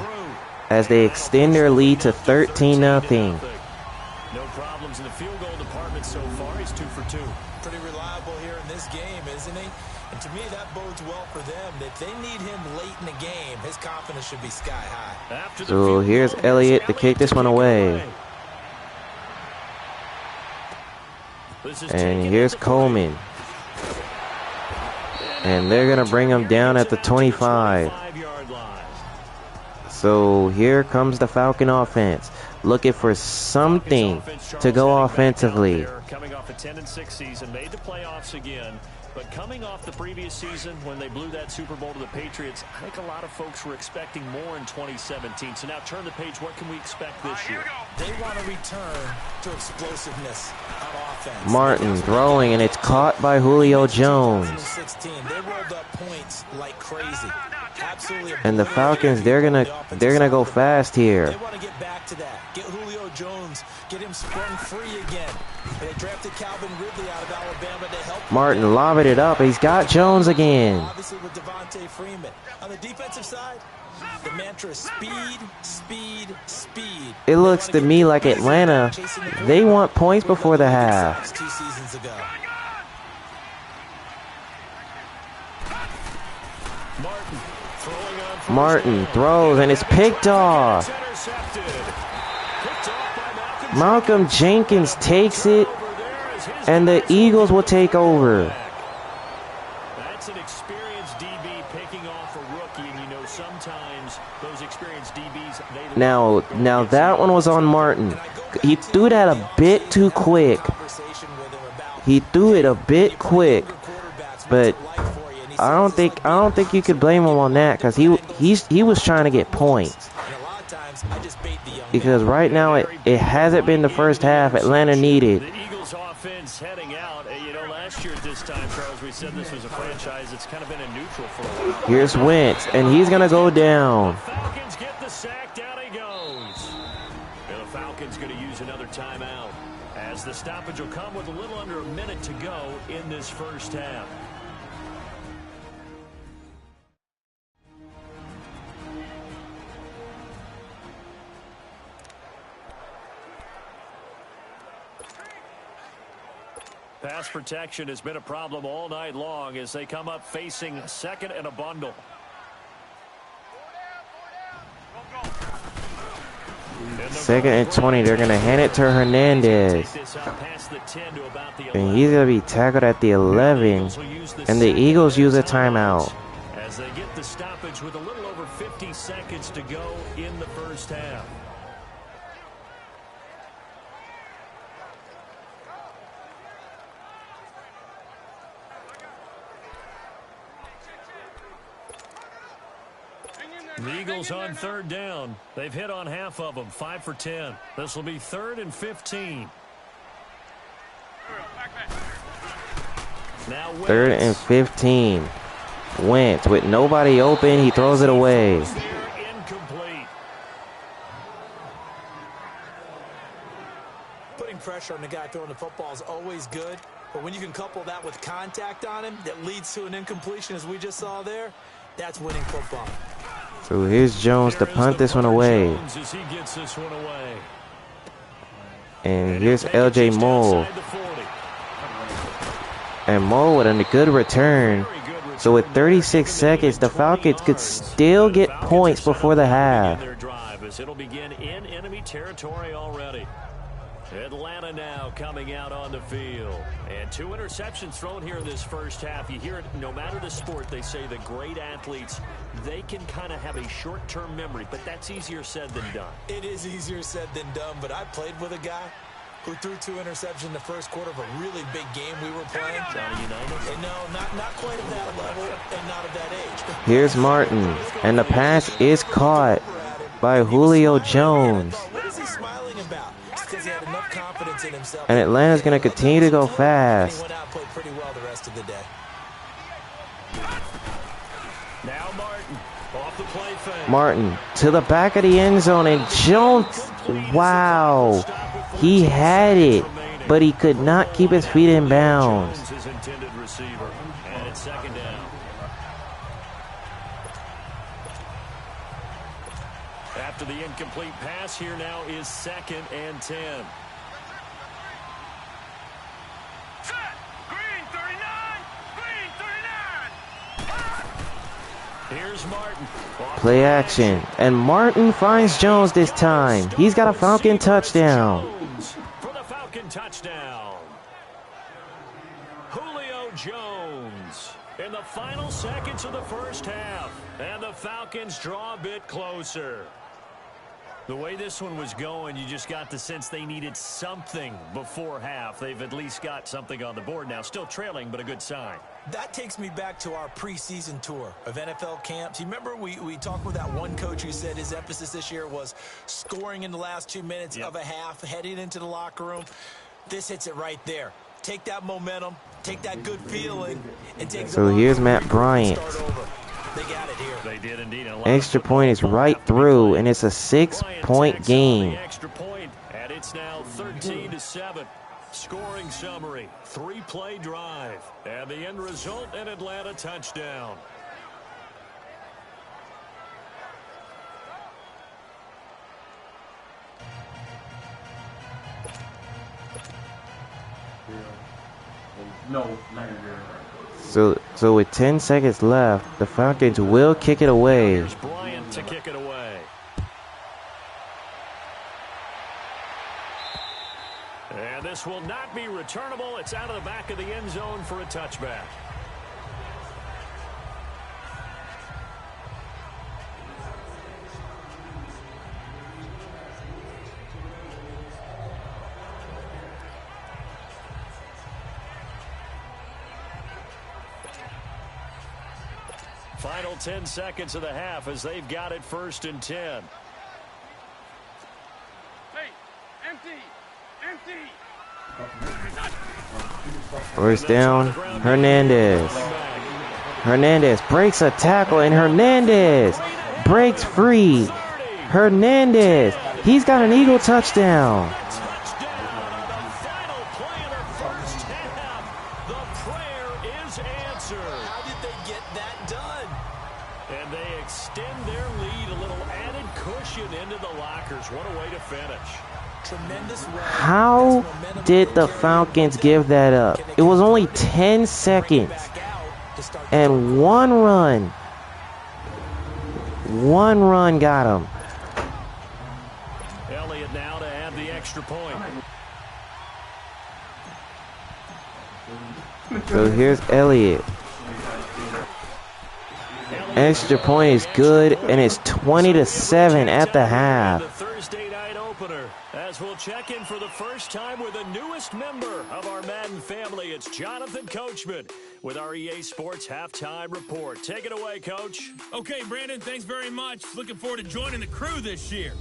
as they extend their lead to 13-0. No problems in the field goal department so far. He's 2 for 2. Pretty reliable here in this game, isn't he? And to me, that bodes well for them. That they need him late in the game. His confidence should be sky high. So here's Elliott to kick this one away. And here's Coleman. And they're going to bring him down at the 25. So here comes the Falcon offense, looking for something to go offensively. Coming off a 10-6 season, made the playoffs again, but coming off the previous season when they blew that Super Bowl to the Patriots, I think a lot of folks were expecting more in 2017. So now turn the page. What can we expect this year? They want to return to explosiveness on offense. Martin throwing, and it's caught by Julio Jones. 2016, they rolled up points like crazy. Absolutely. And the Falcons, they're gonna go fast here. They want to get back to that. Get Julio Jones, get him sprung free again. They drafted Calvin Ridley out of Alabama to help. Martin lobbing it up. He's got Jones again. Obviously with Devontae Freeman. On the defensive side, the mantra is speed, speed, speed. It looks to me like Atlanta, they want points before the half. 2 seasons ago. Martin throws, and it's picked off. Malcolm Jenkins takes it, and the Eagles will take over. That's an experienced DB picking off a rookie, and you know sometimes those experienced DBs, Now that one was on Martin. He threw that a bit too quick. He threw it a bit quick, but I don't think you could blame him on that, because he was trying to get points. Because right now it hasn't been the first half Atlanta needed. The Eagles offense heading out. You know, last year at this time, Charles, we said this was a franchise that's kind of been in neutral for a while. Here's Wentz, and he's gonna go down. The Falcons get the sack. Down he goes. And the Falcons going to use another timeout, as the stoppage will come with a little under a minute to go in this first half. Pass protection has been a problem all night long as they come up facing second and a bundle. Second and 20. They're going to hand it to Hernandez. And he's going to be tackled at the 11. And the Eagles use a timeout. As they get the stoppage with a little over 50 seconds to go in the first half. The Eagles on third down. They've hit on half of them, 5 for 10. This will be 3rd and 15. Now 3rd and 15. Wentz with nobody open. He throws it away. Incomplete. Putting pressure on the guy throwing the football is always good, but when you can couple that with contact on him that leads to an incompletion, as we just saw there, that's winning football. So here's Jones to punt this one away. And here's LJ Moore. And Moore with a good return. So with 36 seconds, the Falcons could still get points before the half. It'll begin in enemy territory already. Atlanta now coming out on the field. And 2 interceptions thrown here in this first half. You hear it, no matter the sport, they say the great athletes, they can kind of have a short-term memory, but that's easier said than done. It is easier said than done, but I played with a guy who threw 2 interceptions in the first quarter of a really big game we were playing. Johnny Unitas? And no, not quite at that level and not at that age. Here's Martin, and the pass is caught by Julio Jones. What is he smiling about? Because he had enough confidence in himself. And Atlanta's going to continue to go fast. He went out and played pretty well the rest of the day. Now Martin off the play fake. Martin to the back of the end zone, and Jones, wow, he had it, but he could not keep his feet in bounds. Jones, his intended receiver, and it's 2nd down. After the incomplete pass, here now is 2nd and 10. Here's Martin. Play action, and Martin finds Jones this time. He's got a Falcon touchdown. Jones for the Falcon touchdown. Julio Jones in the final seconds of the first half. And the Falcons draw a bit closer. The way this one was going, you just got the sense they needed something before half. They've at least got something on the board now. Still trailing, but a good sign. That takes me back to our preseason tour of NFL camps. You remember we talked with that one coach who said his emphasis this year was scoring in the last 2 minutes of a half, heading into the locker room. This hits it right there. Take that momentum, take that good feeling, and take So here's Matt Bryant. They got it here. They did indeed. Extra point is right through, and it's a 6-point game. Extra point, and it's now 13-7. Scoring summary, 3-play drive, and the end result, an Atlanta touchdown. So with 10 seconds left, the Falcons will kick it away. Here's Bryant to kick it away. And this will not be returnable. It's out of the back of the end zone for a touchback. Final 10 seconds of the half as they've got it 1st and 10. Hey, empty. First down, Hernandez. Hernandez breaks a tackle, and Hernandez breaks free. Hernandez, he's got an Eagle touchdown. How did the Falcons give that up? It was only 10 seconds and one run got him. Elliott now to add the extra point. So here's Elliott. Extra point is good, and it's 20-7 at the half. Thursday night opener, as we'll check in for the first time with the newest member of our Madden family. It's Jonathan Coachman with our EA Sports Halftime Report. Take it away, Coach. Okay, Brandon, thanks very much. Looking forward to joining the crew this year.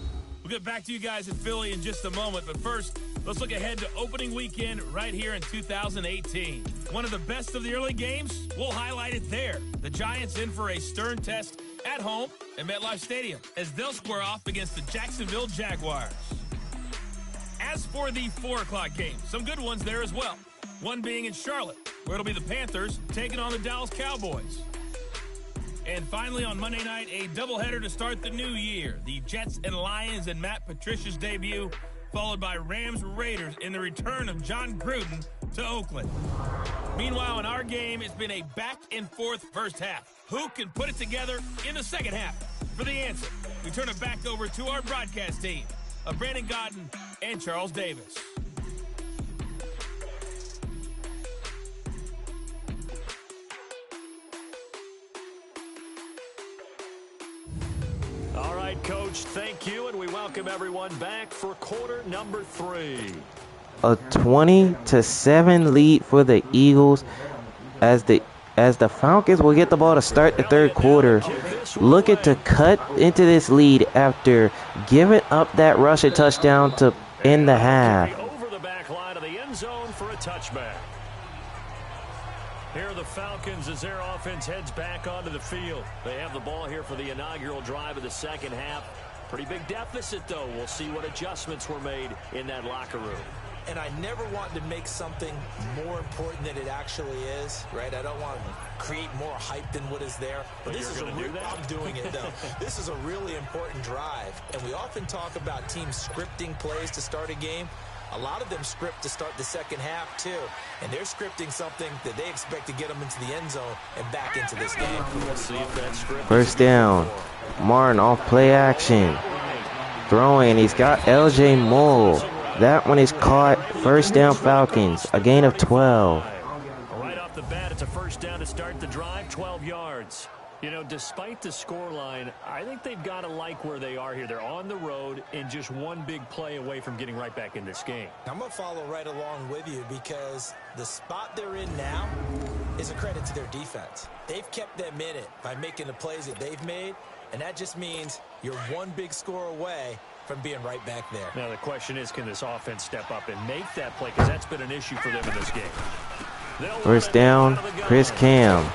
We'll get back to you guys in Philly in just a moment, but first, let's look ahead to opening weekend right here in 2018. One of the best of the early games, we'll highlight it there. The Giants in for a stern test at home at MetLife Stadium as they'll square off against the Jacksonville Jaguars. As for the 4 o'clock game, some good ones there as well. One being in Charlotte, where it'll be the Panthers taking on the Dallas Cowboys. And finally on Monday night, a doubleheader to start the new year. The Jets and Lions in Matt Patricia's debut, followed by Rams Raiders in the return of John Gruden to Oakland. Meanwhile, in our game, it's been a back-and-forth first half. Who can put it together in the second half? For the answer, we turn it back over to our broadcast team of Brandon Godden and Charles Davis. All right, Coach, thank you, and we welcome everyone back for quarter number 3. A 20-7 lead for the Eagles as the Falcons will get the ball to start the third quarter. Looking to cut into this lead after giving up that rushing touchdown to end the half. Over the back line of the end zone for a touchback. Here are the Falcons as their offense heads back onto the field. They have the ball here for the inaugural drive of the second half. Pretty big deficit, though. We'll see what adjustments were made in that locker room. And I never want to make something more important than it actually is, right? I don't want to create more hype than what is there. But this is I'm doing it, though. This is a really important drive. And we often talk about teams scripting plays to start a game. A lot of them script to start the second half, too. And they're scripting something that they expect to get them into the end zone and back into this game. We'll see if that script First down. Martin off play action. Throwing. He's got LJ Moore. That one is caught. First down Falcons. A gain of 12. Right off the bat, it's a first down to start the drive, 12 yards. You know, despite the scoreline, I think they've got to like where they are here. They're on the road and just one big play away from getting right back in this game. I'm going to follow right along with you because the spot they're in now is a credit to their defense. They've kept them in it by making the plays that they've made, and that just means you're one big score away from being right back there. Now the question is, can this offense step up and make that play? Because that's been an issue for them in this game. First down, Chris Cam.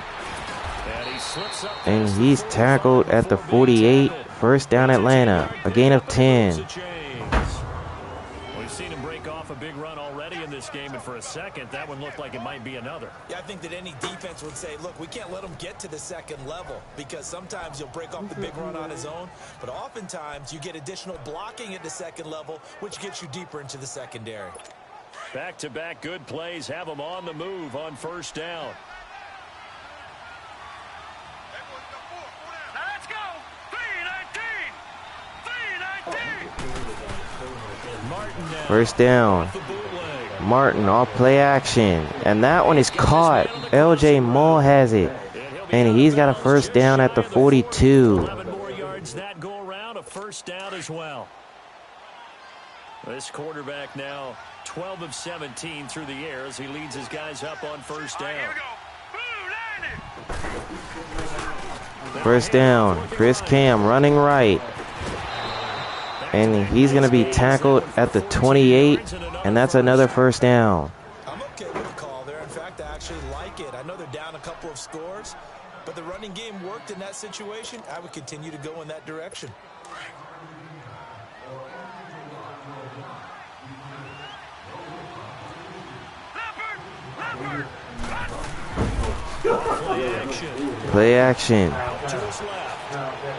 And he's tackled at the 48. First down, Atlanta. A gain of 10. We've seen him break off a big run already in this game, and for a second, that one looked like it might be another. Yeah, I think that any defense would say, look, we can't let him get to the second level because sometimes he'll break off the big run on his own, but oftentimes you get additional blocking at the second level, which gets you deeper into the secondary. Back-to-back good plays have them on the move on first down. Let's go. 3-19. First down. Martin off play action. And that one is caught. LJ Moore has it. And he's got a first down at the 42. 11 more yards that go around. A first down as well. This quarterback now 12 of 17 through the air as he leads his guys up on first down. First down, Chris Cam running right. And he's going to be tackled at the 28, and that's another first down. I'm okay with the call there. In fact, I actually like it. I know they're down a couple of scores, but the running game worked in that situation. I would continue to go in that direction. Play action.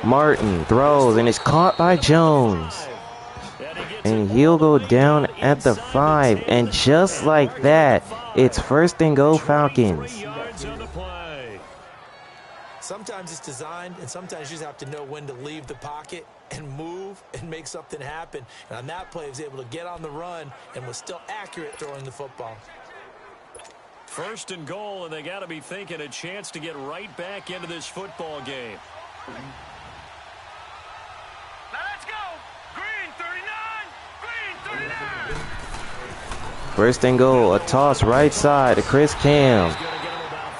Martin throws and is caught by Jones. And he'll go down at the 5. And just like that, it's first and goal Falcons. Sometimes it's designed, and sometimes you just have to know when to leave the pocket and move and make something happen. And on that play, he was able to get on the run and was still accurate throwing the football. First and goal, and they got to be thinking a chance to get right back into this football game. Let's go. Green 39. Green 39. First and goal, a toss right side to Chris Cam.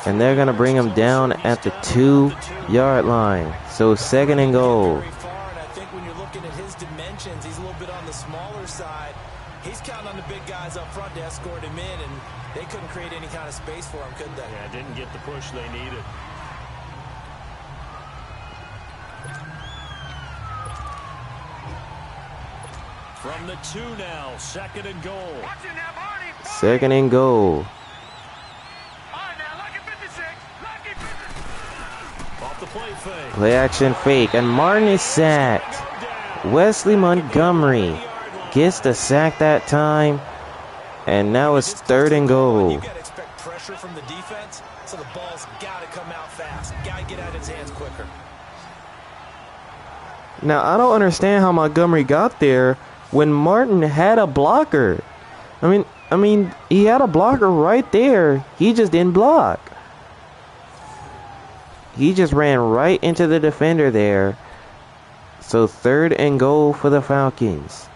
And they're going to bring him down at the 2-yard line. So second and goal. And I think when you're looking at his dimensions, he's a little bit on the smaller side. He's counting on the big guys up front to escort him in, and they couldn't create any kind of space for him, could they? Yeah, didn't get the push they needed. From the 2 now, second and goal. Second and goal. Off the play fake. Play action fake, and Martin is sacked. Wesley Montgomery gets the sack that time, and now it's third and goal. You got to expect pressure from the defense, so the ball's got to come out fast. Got to get out of his hands quicker. Now, I don't understand how Montgomery got there when Martin had a blocker. I mean, he had a blocker right there. He just didn't block. He just ran right into the defender there. So third and goal for the Falcons.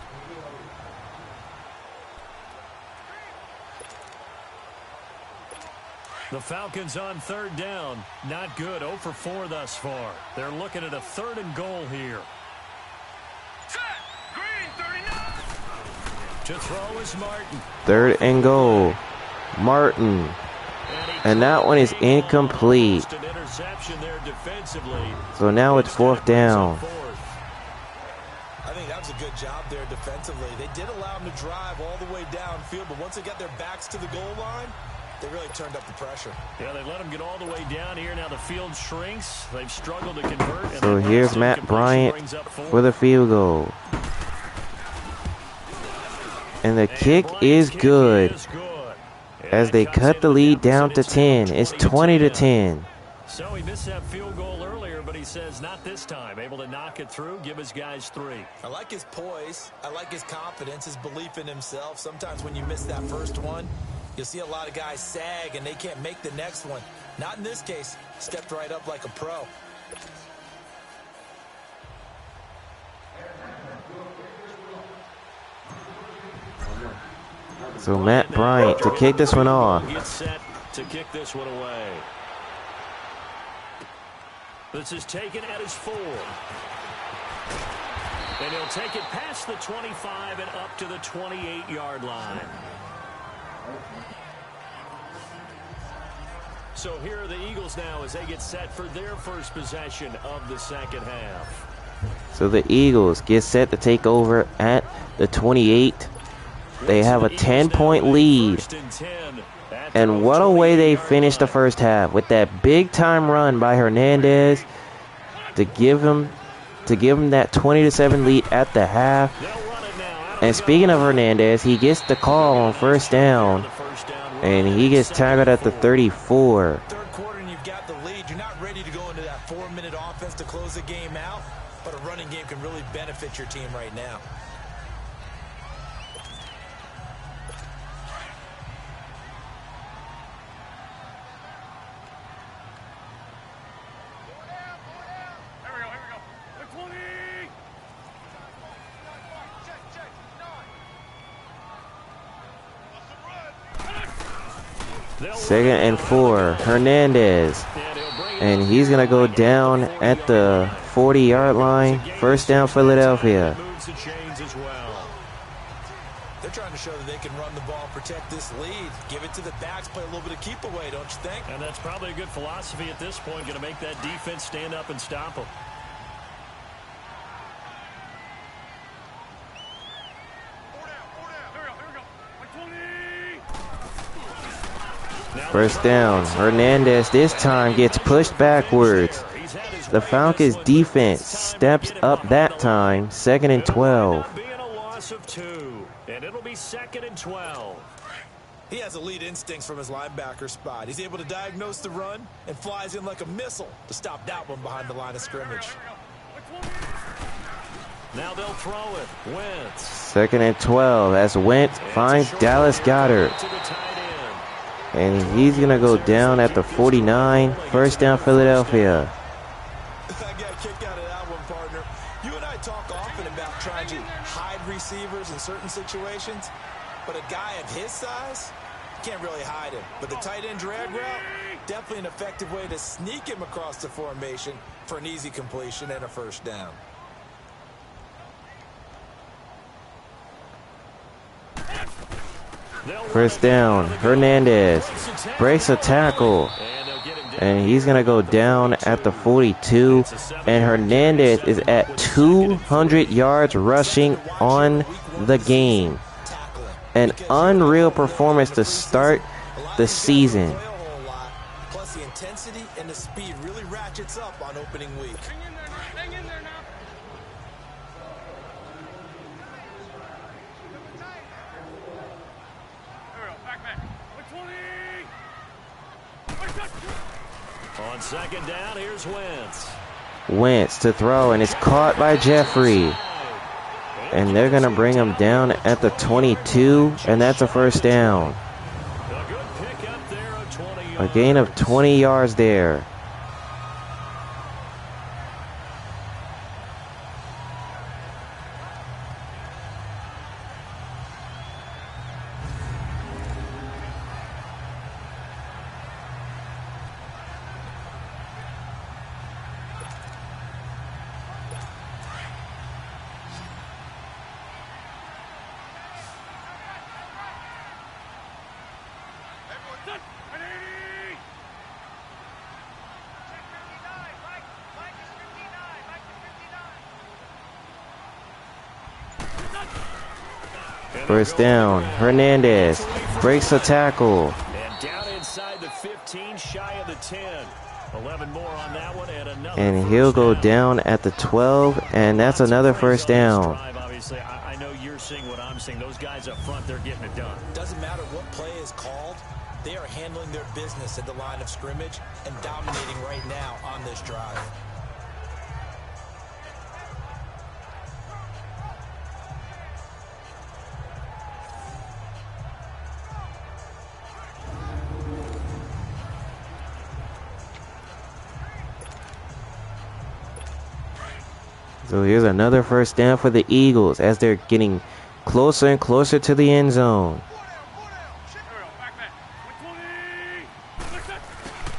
The Falcons on third down. Not good. 0 for 4 thus far. They're looking at a third and goal here. Set. Green 39. To throw is Martin. Third and goal. Martin. And that one is incomplete. An interception there defensively. So now it's fourth down. I think that was a good job there defensively. They did allow him to drive all the way downfield, but once they got their backs to the goal line, they really turned up the pressure. Yeah, they let him get all the way down here. Now the field shrinks. They've struggled to convert. So here's Matt Bryant for the field goal. And the kick is good as they cut the lead down to 10. It's 20-10. So he missed that field goal earlier, but he says not this time. Able to knock it through, give his guys 3. I like his poise. I like his confidence, his belief in himself. Sometimes when you miss that first one, you'll see a lot of guys sag and they can't make the next one. Not in this case. Stepped right up like a pro. So Matt Bryant to kick this one off. Gets set to kick this one away. This is taken at his 4. And he'll take it past the 25 and up to the 28-yard line. So here are the Eagles now as they get set for their first possession of the second half. So the Eagles get set to take over at the 28. They have a 10-point lead. And what a way they finished the first half with that big-time run by Hernandez to give him that 20-7 lead at the half. And speaking of Hernandez, he gets the call on first down, and he gets tackled at the 34. Third quarter and you've got the lead. You're not ready to go into that 4-minute offense to close the game out, but a running game can really benefit your team right now. Second and 4, Hernandez. And he's going to go down at the 40-yard line. First down, Philadelphia. They're trying to show that they can run the ball, protect this lead. Give it to the backs, play a little bit of keep away, don't you think? And that's probably a good philosophy at this point, going to make that defense stand up and stop them. First down. Hernandez this time gets pushed backwards. The Falcons defense steps up that time. Second and 12. And it'll be second and 12. He has elite instincts from his linebacker spot. He's able to diagnose the run and flies in like a missile to stop that one behind the line of scrimmage. Now they'll throw it. Wentz. Second and 12 as Wentz finds Dallas Goedert. And he's going to go down at the 49. First down, Philadelphia. I got a kick out of that one, partner. You and I talk often about trying to hide receivers in certain situations, but a guy of his size, can't really hide him. But the tight end drag route, definitely an effective way to sneak him across the formation for an easy completion and a first down. First down, Hernandez breaks a tackle, and he's going to go down at the 42. And Hernandez is at 200 yards rushing on the game. An unreal performance to start the season. Plus the intensity and the speed really ratchets up on opening week. Hang in there now. On second down, here's Wentz. Wentz to throw, and it's caught by Jeffrey. And they're going to bring him down at the 22, and that's a first down. A good pick up there of 20 yards. A gain of 20 yards there. First down, Hernandez breaks a tackle. And down inside the 15, shy of the 10. 11 more on that one, and another. And he'll go down at the 12, and that's another first down. Obviously, I know you're seeing what I'm seeing. Those guys up front, they're getting it done. Doesn't matter what play is called, they are handling their business at the line of scrimmage and dominating right now on this drive. So here's another first down for the Eagles as they're getting closer and closer to the end zone.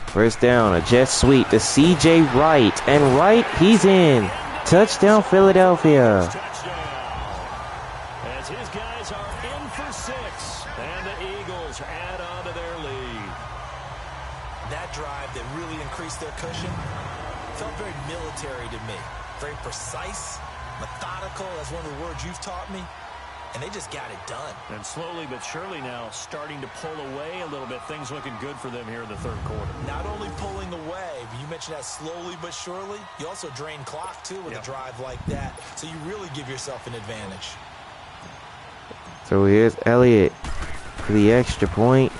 First down, a jet sweep to C.J. Wright. And Wright, he's in. Touchdown, Philadelphia. As his guys are in for 6, and the Eagles add on to their lead. That drive that really increased their cushion felt very military to me. Very precise, methodical, that's one of the words you've taught me. And they just got it done. And slowly but surely now starting to pull away a little bit. Things looking good for them here in the third quarter. Not only pulling away, but you mentioned that slowly but surely. You also drain clock, too, with a drive like that. So you really give yourself an advantage. So here's Elliott for the extra point.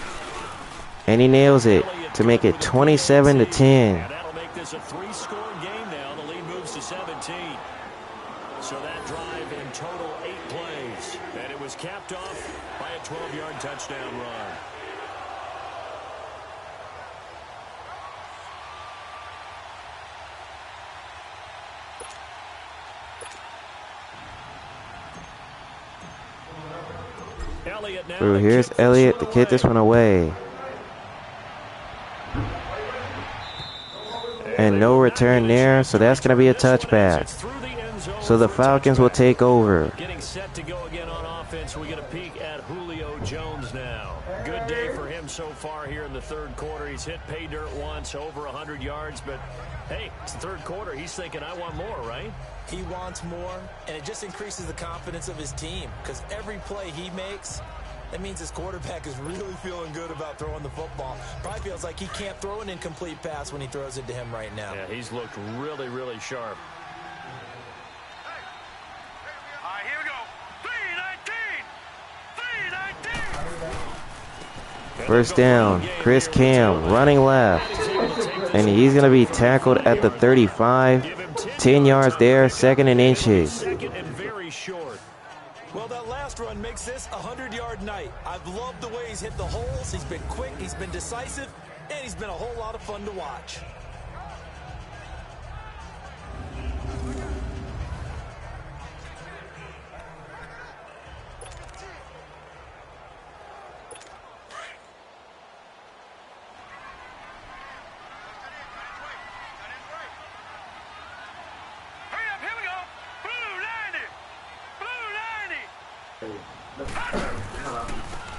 And he nails it to make it 27-10. And that'll make this a 3-score game now. The lead moves to 17. So that drive in total 8 plays. And it was capped off by a 12-yard touchdown run. So here's Elliott to kick this one away. And no return there, so that's going to be a touchback. So the Falcons will take over. Getting set to go again on offense. We get a peek at Julio Jones now. Good day for him so far here in the third quarter. He's hit pay dirt once, over 100 yards, but hey, it's the third quarter. He's thinking, I want more, right? He wants more, and it just increases the confidence of his team because every play he makes, that means his quarterback is really feeling good about throwing the football. Probably feels like he can't throw an incomplete pass when he throws it to him right now. Yeah, he's looked really, really sharp. All right, here we go. 3-19. First down, Chris Cam running left. And he's going to be tackled at the 35. 10 yards there, second and inches. Second and very short. Well, that last run makes this a 100-yard night. I've loved the way he's hit the holes. He's been quick, he's been decisive, and he's been a whole lot of fun to watch.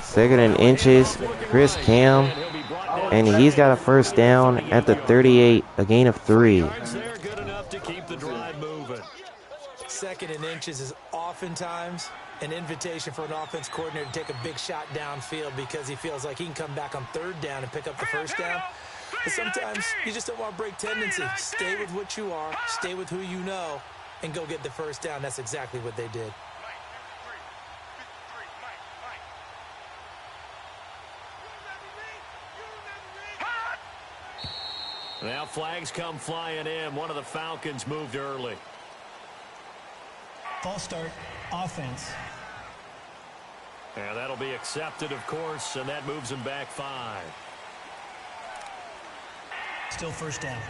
Second and inches, Chris Cam, and he's got a first down at the 38, a gain of 3. They're good enough to keep the drive moving. Second and inches is oftentimes an invitation for an offense coordinator to take a big shot downfield because he feels like he can come back on third down and pick up the first down. But sometimes you just don't want to break tendency. Stay with what you are, stay with who you know, and go get the first down. That's exactly what they did. Now flags come flying in. One of the Falcons moved early. False start, offense. And that'll be accepted, of course, and that moves them back 5. Still first down.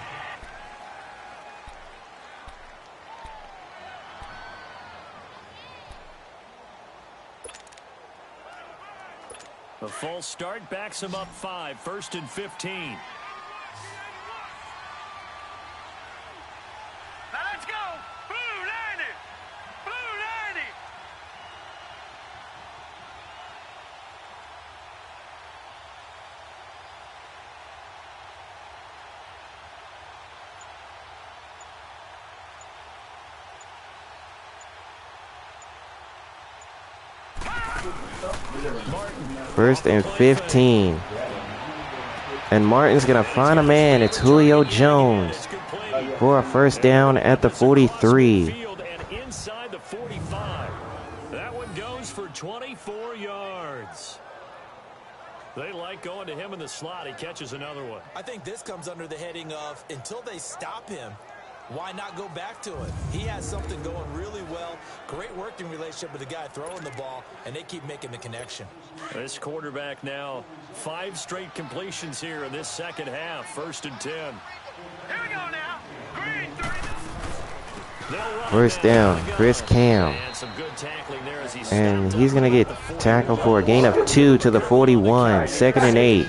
The false start backs them up 5, first and 15. Let's go. Blue 90. Blue 90. First and 15. And Martin's going to find a man. It's Julio Jones for a first down at the 43. And inside the 45. That one goes for 24 yards. They like going to him in the slot. He catches another one. I think this comes under the heading of until they stop him, why not go back to it? He has something going really well. Great working relationship with the guy throwing the ball, and they keep making the connection. This quarterback now 5 straight completions here in this second half. First and 10. Here we go now. Green 3. First down, Chris Cam. And he's going to get tackled for a gain of 2 to the 41. 2nd and 8.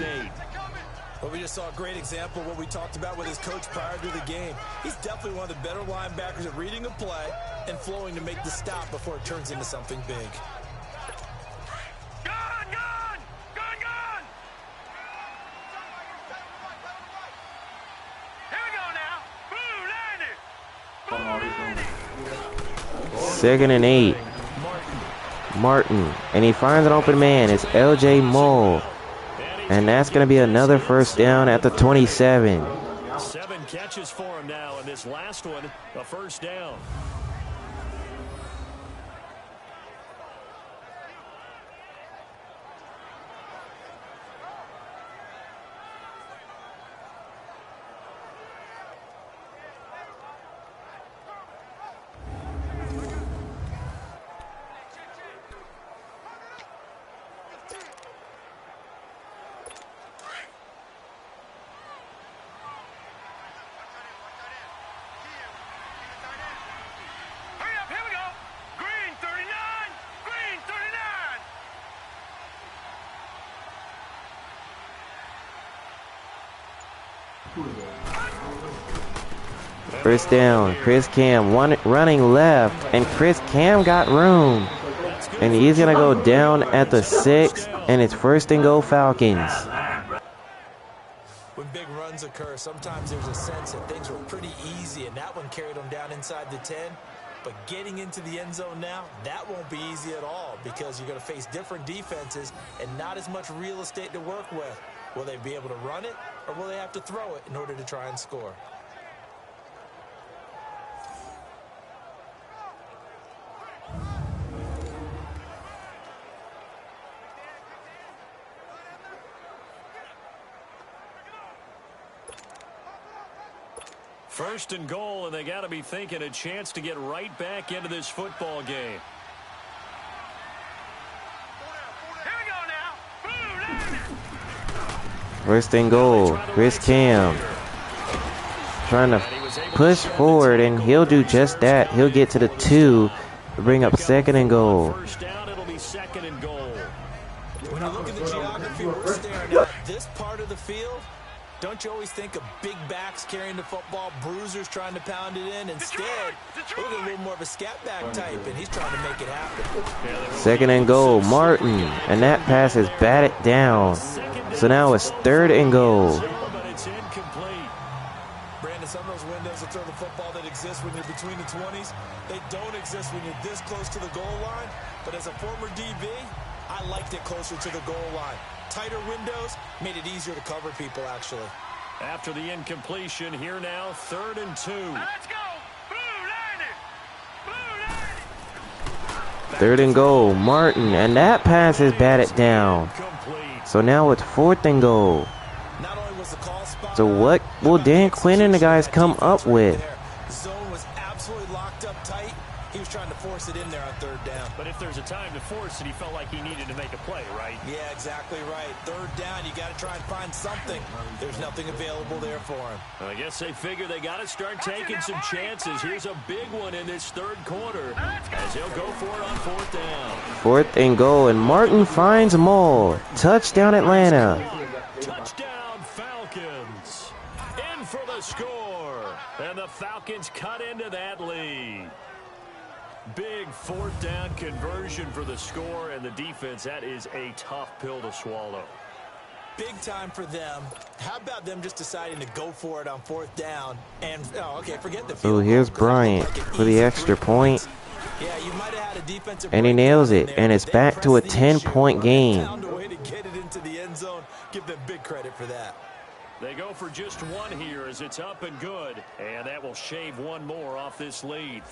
Well, we just saw a great example of what we talked about with his coach prior to the game. He's definitely one of the better linebackers at reading a play and flowing to make the stop before it turns into something big. Second and 8. Martin. And he finds an open man. It's LJ Moll. And that's going to be another first down at the 27. 7 catches for him now, and this last one, a first down. First down, Chris Cam running left, and Chris Cam got room. And he's going to go down at the 6, and it's first and goal Falcons. When big runs occur, sometimes there's a sense that things were pretty easy, and that one carried them down inside the 10. But getting into the end zone now, that won't be easy at all because you're going to face different defenses and not as much real estate to work with. Will they be able to run it, or will they have to throw it in order to try and score? First and goal, and they got to be thinking a chance to get right back into this football game. First and goal, Chris Cam trying to push forward, and he'll do just that. He'll get to the 2 to bring up 2nd and goal. First down, it'll be 2nd and goal. When you look at the geography we're staring at, this part of the field, don't you always think of big backs carrying the football, bruisers trying to pound it in? Instead, look at a little more of a scat back type, and he's trying to make it happen. 2nd and goal, Martin, and that pass is batted down. So now it's 3rd and goal. But it's incomplete. Brandon, some of those windows that throw the football that exist when you're between the 20s, they don't exist when you're this close to the goal line. But as a former DB, I liked it closer to the goal line. Tighter windows made it easier to cover people, actually. After the incompletion, here now, 3rd and 2. Let's go! Blue line it! Blue line it! 3rd and goal, Martin, and that pass is batted down. So now it's 4th and goal. Not only was the call spot, So what will Dan Quinn and the guys come up with? Zone was absolutely locked up tight. He was trying to force it in there on 3rd down. But if there's a time to force it, he felt like he needed to make a play, right? Yeah, exactly right. 3rd down, you got to try and find something. There's nothing available there for him. I guess they figure they got to start taking some chances. Here's a big one in this 3rd quarter as he'll go for it on 4th down. 4th and goal, and Martin finds Moll. Touchdown Atlanta. Touchdown Falcons. In for the score. And the Falcons cut into that lead. Big 4th down conversion for the score, and the defense, that is a tough pill to swallow. Big time for them. How about them just deciding to go for it on 4th down? And, forget the So field here's goal. Bryant Like an for the easy extra 3 point. points. Yeah, you might have had a defensive And he breakdown nails in it, there, and but it's they back to a pressed the issue. 10-point game. Found a way to get it into the end zone. Give them big credit for that. They go for just 1 here as it's up and good. And that will shave 1 more off this lead.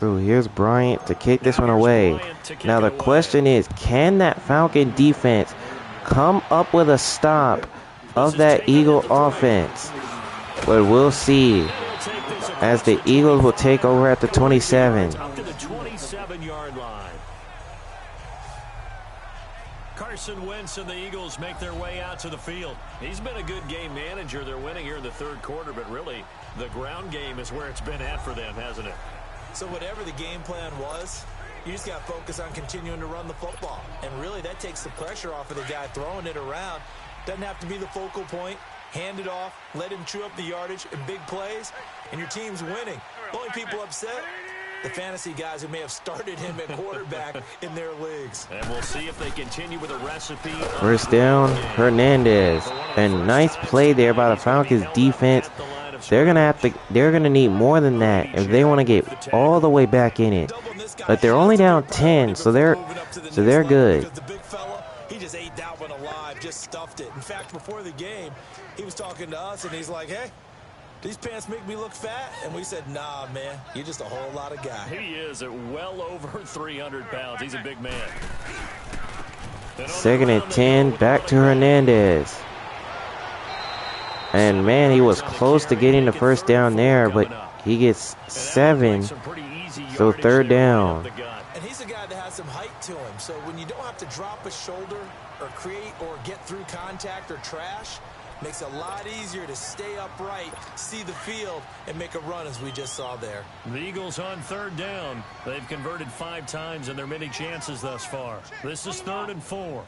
So here's Bryant to kick this one away. Now the question is, can that Falcon defense come up with a stop of that Eagle offense? But we'll see as the Eagles will take over at the 27. Up to the 27-yard line. Carson Wentz and the Eagles make their way out to the field. He's been a good game manager. They're winning here in the third quarter, but really the ground game is where it's been at for them, hasn't it? So whatever the game plan was, you just got to focus on continuing to run the football. And really that takes the pressure off of the guy throwing it around. Doesn't have to be the focal point. Hand it off, let him chew up the yardage in big plays, and your team's winning. The only people upset, the fantasy guys who may have started him at quarterback in their leagues. And we'll see if they continue with a recipe. First down, Hernandez. And nice play there by the Falcons defense. They're gonna need more than that if they want to get all the way back in it. But they're only down 10, so they're good. The big fella, he just ate that one alive, just stuffed it. In fact, before the game, he was talking to us and he's like, "Hey, these pants make me look fat?" And we said, "Nah, man, you're just a whole lot of guy." He is at well over 300 pounds. He's a big man. Second and 10, back to Hernandez. And man, he was close to getting the first down there, but he gets 7. So third down. And he's a guy that has some height to him. So when you don't have to drop a shoulder or create or get through contact or trash, makes it a lot easier to stay upright, see the field, and make a run as we just saw there. The Eagles on third down. They've converted 5 times in their many chances thus far. This is 3rd and 4.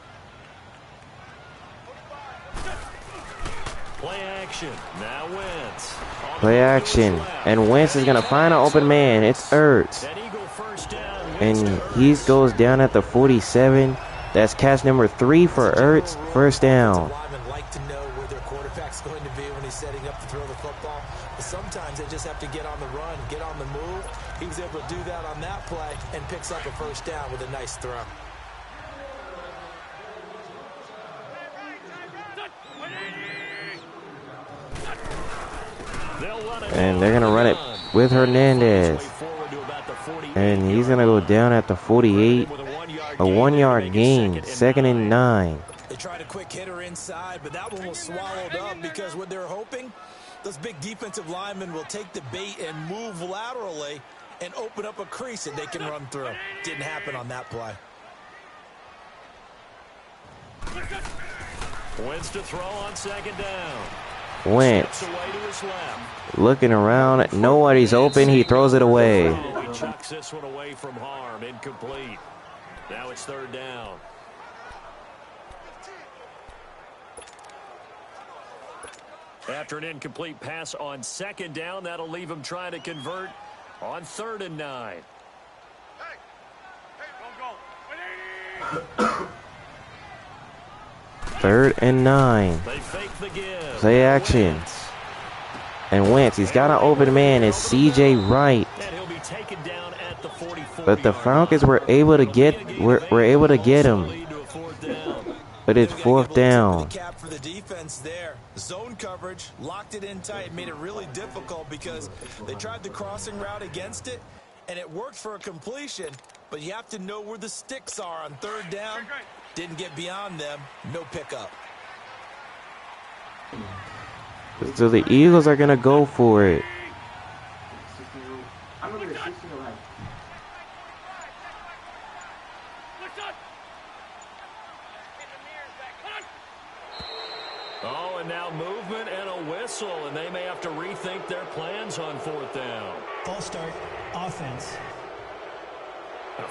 Play action. Now Wentz. Play action. And Wentz is going to find an open man. It's Ertz. And he goes down at the 47. That's catch number 3 for Ertz. First down. Like to know where their quarterback's going to be when he's setting up to throw the football. But sometimes they just have to get on the run, get on the move. He was able to do that on that play and picks up a first down with a nice throw. And they're going to run it with Hernandez. And he's going to go down at the 48. A 1-yard gain. 2nd and 9. They tried a quick hitter inside, but that one was swallowed up because what they're hoping, those big defensive linemen will take the bait and move laterally and open up a crease that they can run through. Didn't happen on that play. Wentz to throw on 2nd down. Wentz looking around. Nobody's open. He throws it away. He chucks this one away from harm. Incomplete. Now it's 3rd down. After an incomplete pass on 2nd down, that'll leave him trying to convert on 3rd and 9. Third and 9. They fake the give. Play action. And Wentz, he's got an open man. It's C.J. Wright. And he'll be taken down at the 44. But the Falcons were able to get him. But it's 4th down. Cap for the defense there. Zone coverage, locked it in tight, made it really difficult because they tried the crossing route against it, and it worked for a completion, but you have to know where the sticks are on 3rd down. Didn't get beyond them. No pickup. So the Eagles are going to go for it. Oh, and now movement and a whistle, and they may have to rethink their plans on 4th down. False start, offense.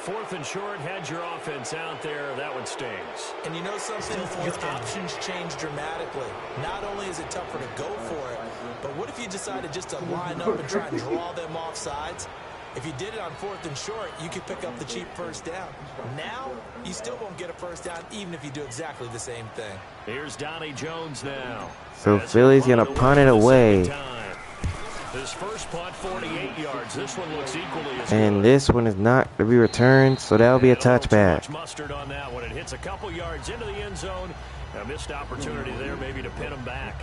4th and short, had your offense out there. That one stings. And you know something? Your options change dramatically. Not only is it tougher to go for it, but what if you decided just to line up and try and draw them off sides? If you did it on 4th and short, you could pick up the cheap first down. Now, you still won't get a first down even if you do exactly the same thing. Here's Donnie Jones now. So Philly's going to punt it away. His first punt, 48 yards. This one looks equally as and good. This one is not to be returned, so that'll be a touchback. Mustard on that one. It hits a couple yards into the end zone. A missed opportunity there maybe to pin him back.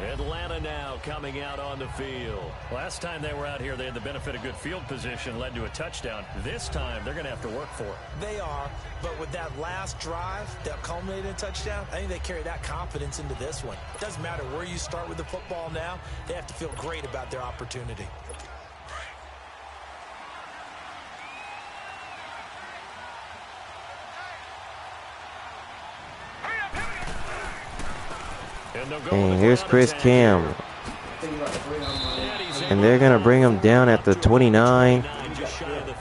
Atlanta now coming out on the field. Last time they were out here, they had the benefit of good field position, led to a touchdown. This time, they're going to have to work for it. They are, but with that last drive that culminated in a touchdown, I think they carry that confidence into this one. It doesn't matter where you start with the football now. They have to feel great about their opportunity. And here's Chris Cam. And they're going to bring him down at the 29.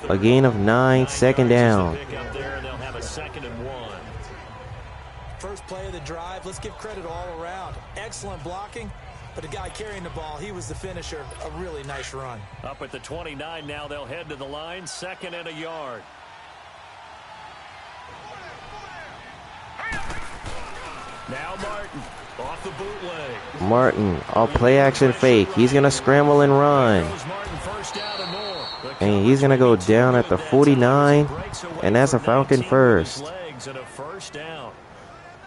A gain of 9, second down. First play of the drive, let's give credit all around. Excellent blocking, but the guy carrying the ball, he was the finisher. A really nice run. Up at the 29 now, they'll head to the line, 2nd and a yard. Now Martin, off the bootleg. Martin, all play action fake. He's going to scramble and run. And he's going to go down at the 49. And that's a Falcon first.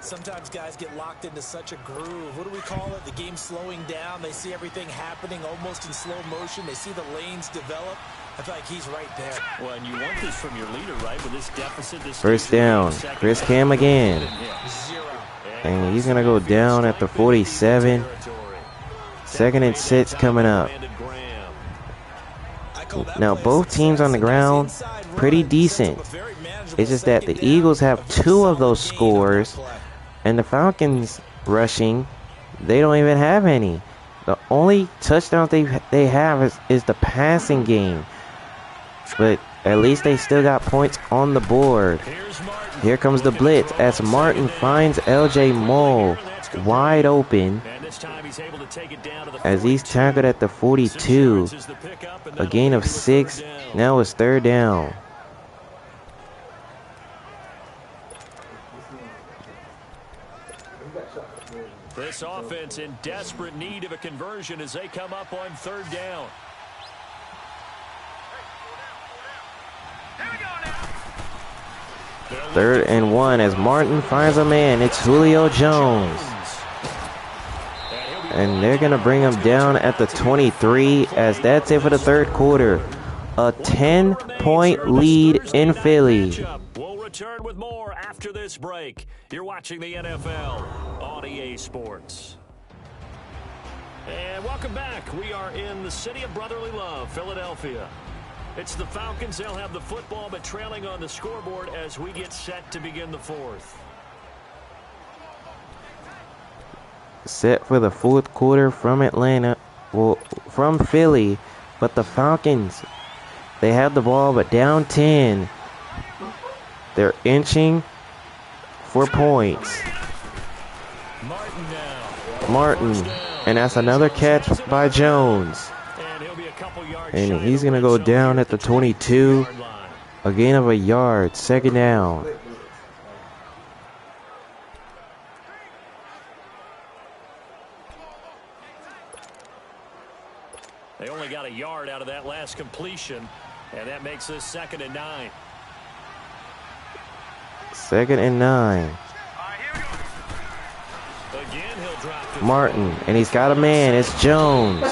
Sometimes guys get locked into such a groove. What do we call it? The game slowing down. They see everything happening almost in slow motion. They see the lanes develop. I feel like he's right there. Well, and you want this from your leader, right? With this deficit, this first down. Chris Cam again. And he's going to go down at the 47. 2nd and 6 coming up. Now, both teams on the ground, pretty decent. It's just that the Eagles have 2 of those scores. And the Falcons rushing, they don't even have any. The only touchdown they have is the passing game. But at least they still got points on the board. Here comes the blitz as Martin finds LJ Moll wide open as he's tackled at the 42. A gain of 6. Now it's 3rd down. This offense in desperate need of a conversion as they come up on 3rd down. Third and 1 as Martin finds a man. It's Julio Jones. And they're going to bring him down at the 23 as that's it for the 3rd quarter. A 10-point lead in Philly. We'll return with more after this break. You're watching the NFL on EA Sports. And welcome back. We are in the city of brotherly love, Philadelphia. It's the Falcons. They'll have the football, but trailing on the scoreboard as we get set to begin the 4th. Set for the 4th quarter from Atlanta, well, from Philly, but the Falcons, they have the ball, but down 10. They're inching for points. Martin, and that's another catch by Jones. And he's going to go down at the 22. A gain of a yard, 2nd down. They only got a yard out of that last completion, and that makes this 2nd and 9. 2nd and 9. Martin, and he's got a man. It's Jones.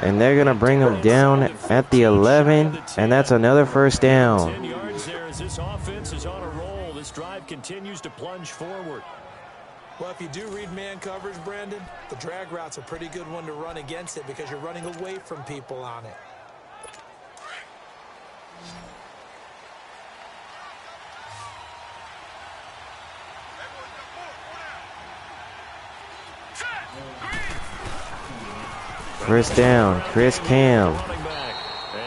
And they're going to bring him down at the 11, and that's another 1st down. 10 yards there as this offense is on a roll. This drive continues to plunge forward. Well, if you do read man coverage, Brandon, the drag route's a pretty good one to run against it because you're running away from people on it. First down, Chris Cam.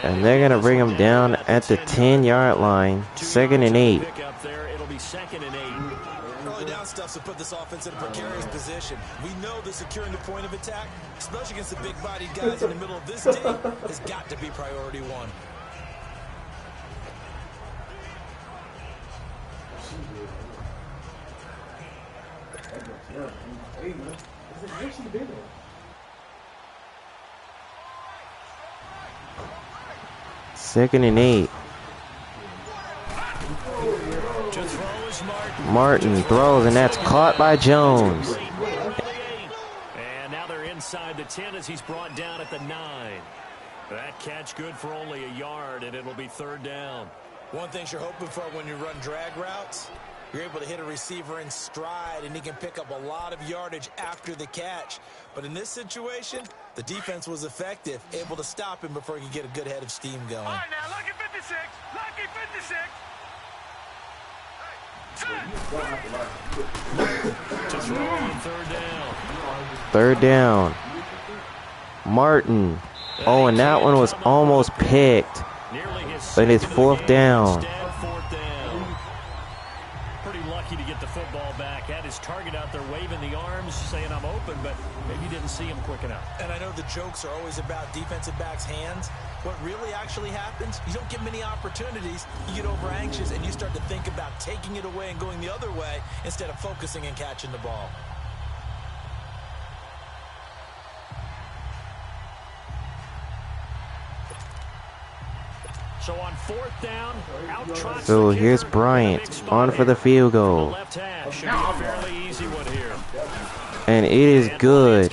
And they're going to bring him down at the 10-yard line. 2nd and 8. Early down stuff to put this offense in a precarious position. We know that securing the point of attack, especially against the big-bodied guys in the middle of this D, has got to be priority 1. Second and 8. Martin throws, and that's caught by Jones. And now they're inside the 10 as he's brought down at the 9. That catch good for only a yard, and it'll be 3rd down. One thing you're hoping for when you run drag routes, you're able to hit a receiver in stride, and he can pick up a lot of yardage after the catch. But in this situation, the defense was effective, able to stop him before he could get a good head of steam going. All right, now, lucky 56. Lucky 56. To throw on third down. Third down. Martin. Oh, and that one was almost picked. But it's fourth down. Pretty lucky to get the football back. Had his target out there waving the arms, saying I'm open, but maybe didn't see him quick enough. And I know the jokes are always about defensive backs' hands. What really actually happens, you don't get many opportunities. You get over anxious and you start to think about taking it away and going the other way instead of focusing and catching the ball. So on fourth down, so here's Bryant on for the field goal. And it is good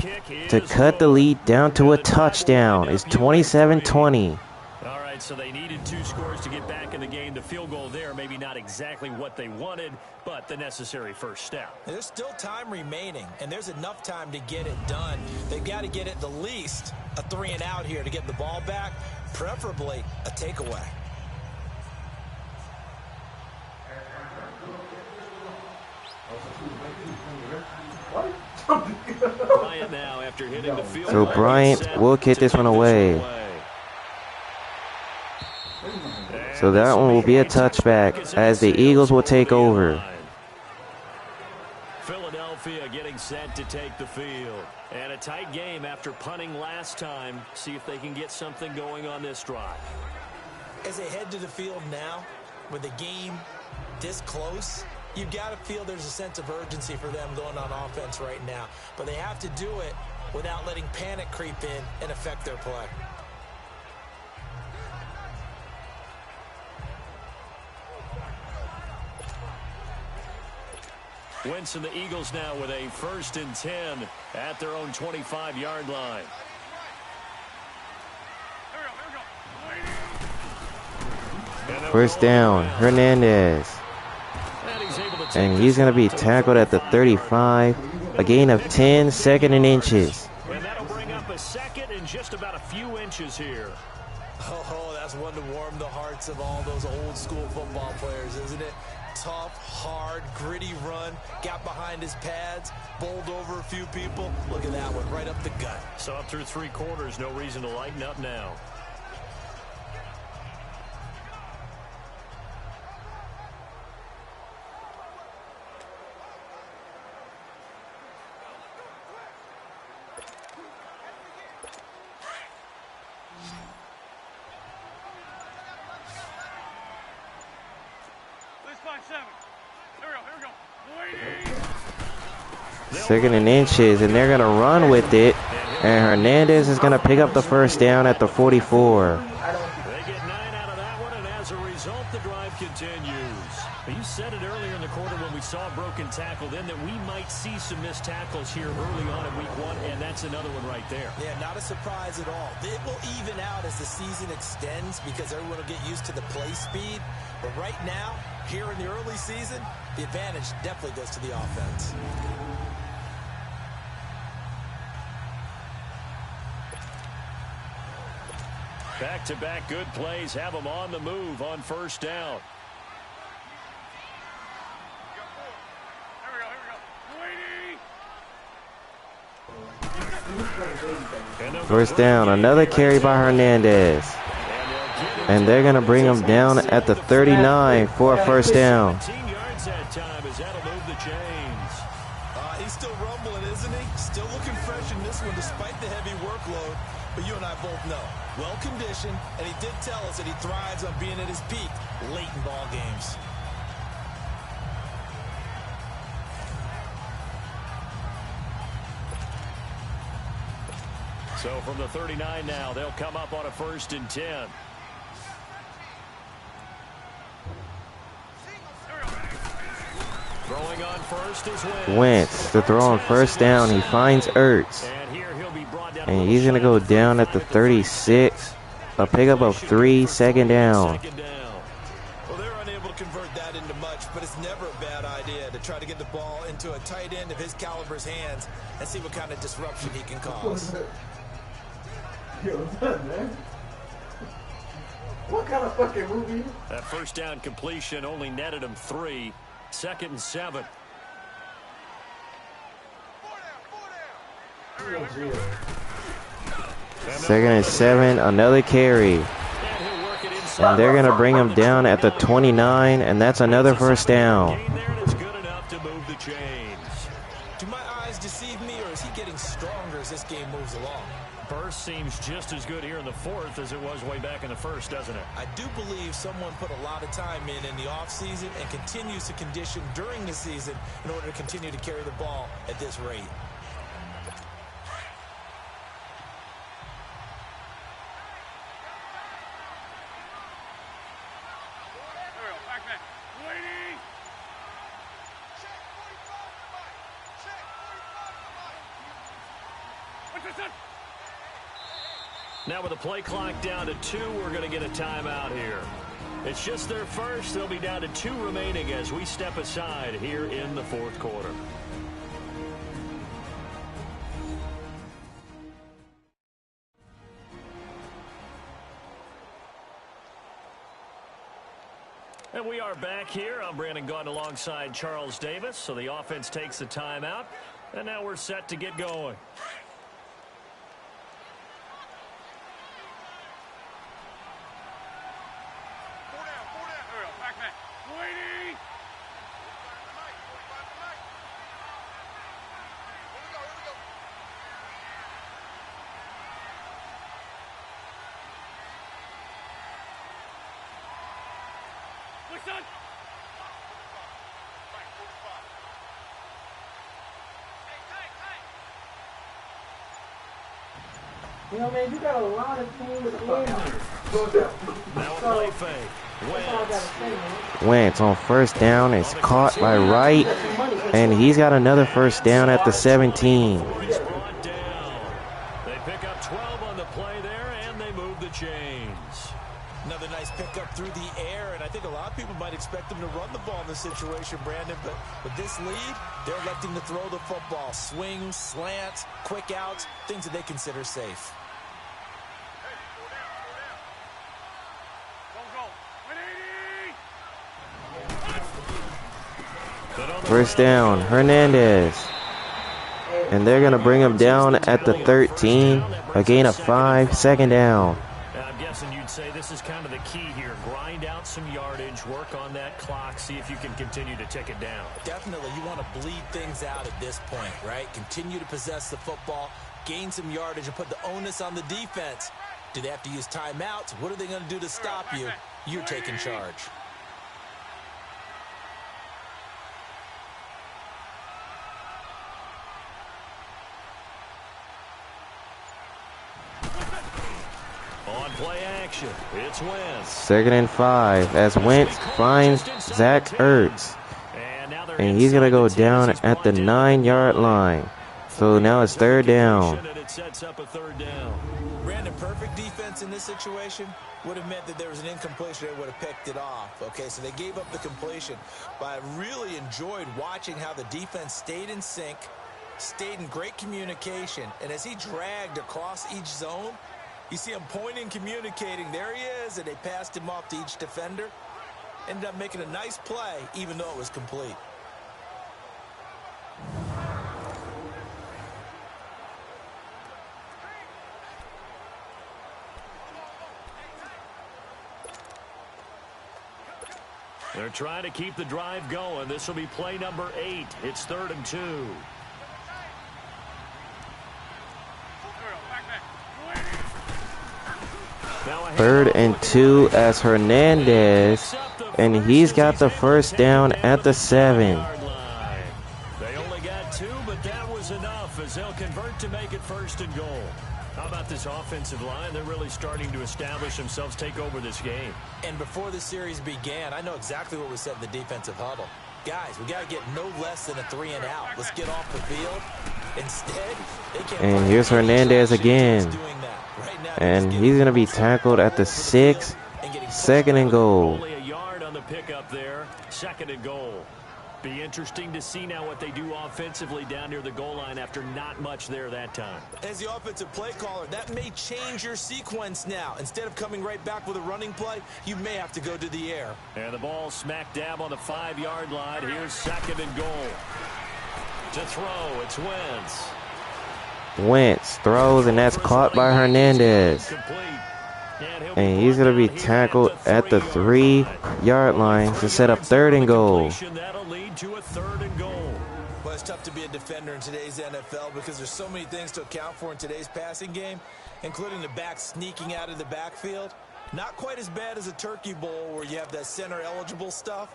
to cut the lead down to a touchdown. It's 27-20. All right, so they needed 2 scores to get back in the game. The field goal there, maybe not exactly what they wanted, but the necessary first step. There's still time remaining, and there's enough time to get it done. They've got to get at the least a 3 and out here to get the ball back, preferably a takeaway. Bryant now after hitting the field. So Bryant will kick this one away. So that one will be a touchback as the Eagles will take over. Philadelphia getting set to take the field. And a tight game after punting last time. See if they can get something going on this drive. As they head to the field now, with the game this close, you've got to feel there's a sense of urgency for them going on offense right now. But they have to do it without letting panic creep in and affect their play. Wentz and the Eagles now with a 1st and 10 at their own 25-yard line. First down, Hernandez. And he's going to be tackled at the 35. A gain of 10, 2nd and inches. And that'll bring up a 2nd and just about a few inches here. Oh, that's one to warm the hearts of all those old school football players, isn't it? Tough, hard, gritty run, got behind his pads, bowled over a few people. Look at that one, right up the gut. So up through 3 quarters, no reason to lighten up now. Second and inches, and they're going to run with it. And Hernandez is going to pick up the first down at the 44. They get 9 out of that one, and as a result, the drive continues. You said it earlier in the quarter when we saw a broken tackle then that we might see some missed tackles here early on in week 1, and that's another one right there. Yeah, not a surprise at all. It will even out as the season extends because everyone will get used to the play speed. But right now, here in the early season, the advantage definitely goes to the offense. Back-to-back good plays have them on the move on first down. First down, another carry by Hernandez. And they're going to bring him down at the 39 for a first down. 17 yards that time as that'll move the chains. He's still rumbling, isn't he? Still looking fresh in this one despite the heavy workload. But you and I both know, well-conditioned, and he did tell us that he thrives on being at his peak late in ball games. So from the 39 now, they'll come up on a 1st and 10. Throwing on first is Wentz to throw on first down. He finds Ertz. And he's going to go down at the 36. A pickup of 3, 2nd down. Well, they're unable to convert that into much, but it's never a bad idea to try to get the ball into a tight end of his caliber's hands and see what kind of disruption he can cause. Yo, what's that, man? What kind of fucking movie? That first down completion only netted him 3. 2nd and 7. Second and 7, another carry. And they're going to bring him down at the 29, and that's another first down. Do my eyes deceive me, or is he getting stronger as this game moves along? Burst seems just as good here in the 4th as it was way back in the 1st, doesn't it? I do believe someone put a lot of time in the offseason and continues to condition during the season in order to continue to carry the ball at this rate. Now with the play clock down to 2, we're going to get a timeout here. It's just their first. They'll be down to 2 remaining as we step aside here in the 4th quarter. And we are back here. I'm Brandon Gaunt alongside Charles Davis. So the offense takes the timeout. And now we're set to get going. You know, man, you got a lot of teams in here. Now a play fake. Wentz on first down is caught by Wright, and he's got another first down at the 17. They pick up 12 on the play there, and they move the chains. Another nice pickup through the air, and I think a lot of people might expect them to run the ball in this situation, Brandon, but with this lead, they're electing to throw the football. Swings, slants, quick outs, things that they consider safe. First down, Hernandez. And they're going to bring him down at the 13. A gain of 5, 2nd down. I'm guessing you'd say this is kind of the key here. Grind out some yardage, work on that clock, see if you can continue to tick it down. Definitely, you want to bleed things out at this point, right? Continue to possess the football, gain some yardage, and put the onus on the defense. Do they have to use timeouts? What are they going to do to stop you? You're taking charge. On play action, it's Wentz. 2nd and 5 as Wentz finds Zach Ertz. And he's going to go down at the 9-yard line. So now it's 3rd down. And it sets up a 3rd down. Brandon, perfect defense in this situation would have meant that there was an incompletion. They would have picked it off. Okay, so they gave up the completion. But I really enjoyed watching how the defense stayed in sync, stayed in great communication. And as he dragged across each zone, you see him pointing, communicating. There he is, and they passed him off to each defender. Ended up making a nice play, even though it was complete. They're trying to keep the drive going. This will be play number 8. It's 3rd and 2. 3rd and 2 as Hernandez, and he's got the first down at the 7. They only got 2, but that was enough as they'll convert to make it 1st and goal. How about this offensive line? They're really starting to establish themselves, take over this game. And before the series began, I know exactly what was said in the defensive huddle. Guys, we got to get no less than a 3 and out. Let's get off the field. Instead, they can't. And here's Hernandez again. And he's going to be tackled at the 6. 2nd and goal. Only a yard on the pickup there. 2nd and goal. Be interesting to see now what they do offensively down near the goal line after not much there that time. As the offensive play caller, that may change your sequence now. Instead of coming right back with a running play, you may have to go to the air. And the ball smack dab on the 5-yard line. Here's 2nd and goal. To throw, it's Wentz. Wentz throws, and that's caught by Hernandez. And he's going to be tackled at the 3-yard line to set up 3rd and goal. That'll lead to a 3rd and goal. Well, it's tough to be a defender in today's NFL because there's so many things to account for in today's passing game, including the back sneaking out of the backfield. Not quite as bad as a turkey bowl where you have that center-eligible stuff,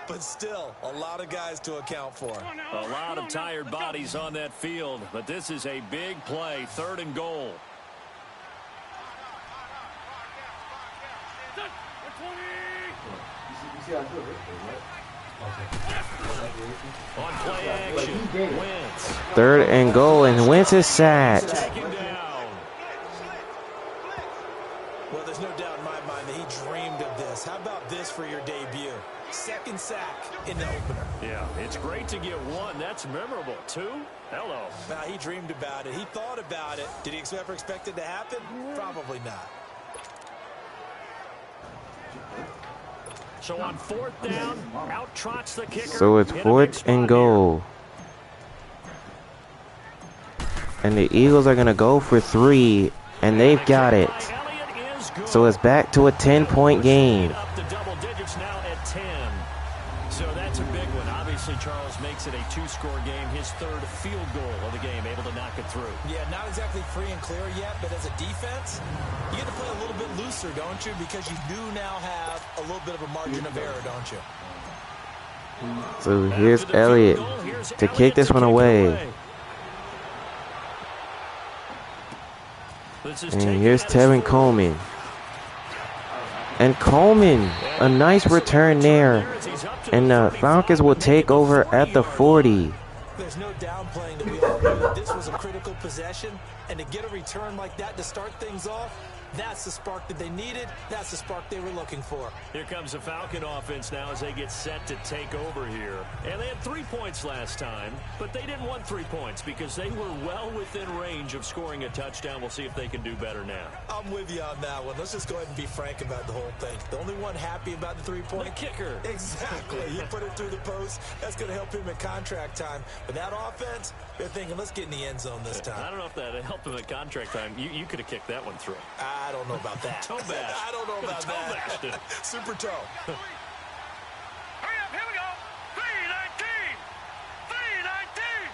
but still a lot of guys to account for. A lot of tired bodies on that field, but this is a big play, 3rd and goal. On play action, Wentz. 3rd and goal, and Wentz is sacked. Well, there's no doubt in my mind that he dreamed of this. How about this for your debut? 2nd sack in the opener. Yeah, it's great to get 1. That's memorable. 2? Hello. Now, he dreamed about it. He thought about it. Did he ever expect it to happen? Probably not. So on 4th down, out trots the kicker. So it's 4th and goal. And the Eagles are going to go for 3, and they've got it. So it's back to a 10-point game. Up to double digits now at 10. So that's a big one. Obviously, Charles makes it a 2-score game. His 3rd field goal of the game, able to knock it through. Yeah, not exactly free and clear yet, but as a defense, you get to play a little bit looser, don't you? Because you do now have a little bit of a margin of error, don't you? So here's Elliott to kick this one away. And here's Tevin Coleman. And Coleman, a nice return there. And the Falcons will take over at the 40. There's no downplaying that we all knew that this was a critical possession. And to get a return like that to start things off, that's the spark that they needed. That's the spark they were looking for. Here comes the Falcon offense now as they get set to take over here. And they had 3 points last time, but they didn't want 3 points because they were well within range of scoring a touchdown. We'll see if they can do better now. I'm with you on that one. Let's just go ahead and be frank about the whole thing. The only one happy about the 3-point kicker. Exactly. He put it through the post. That's going to help him at contract time. But that offense, they're thinking, let's get in the end zone this time. I don't know if that helped him at contract time. You could have kicked that one through. I don't know about that. Toe bash. I don't know about that. Super toe. Hurry up, here we go. 319. 319.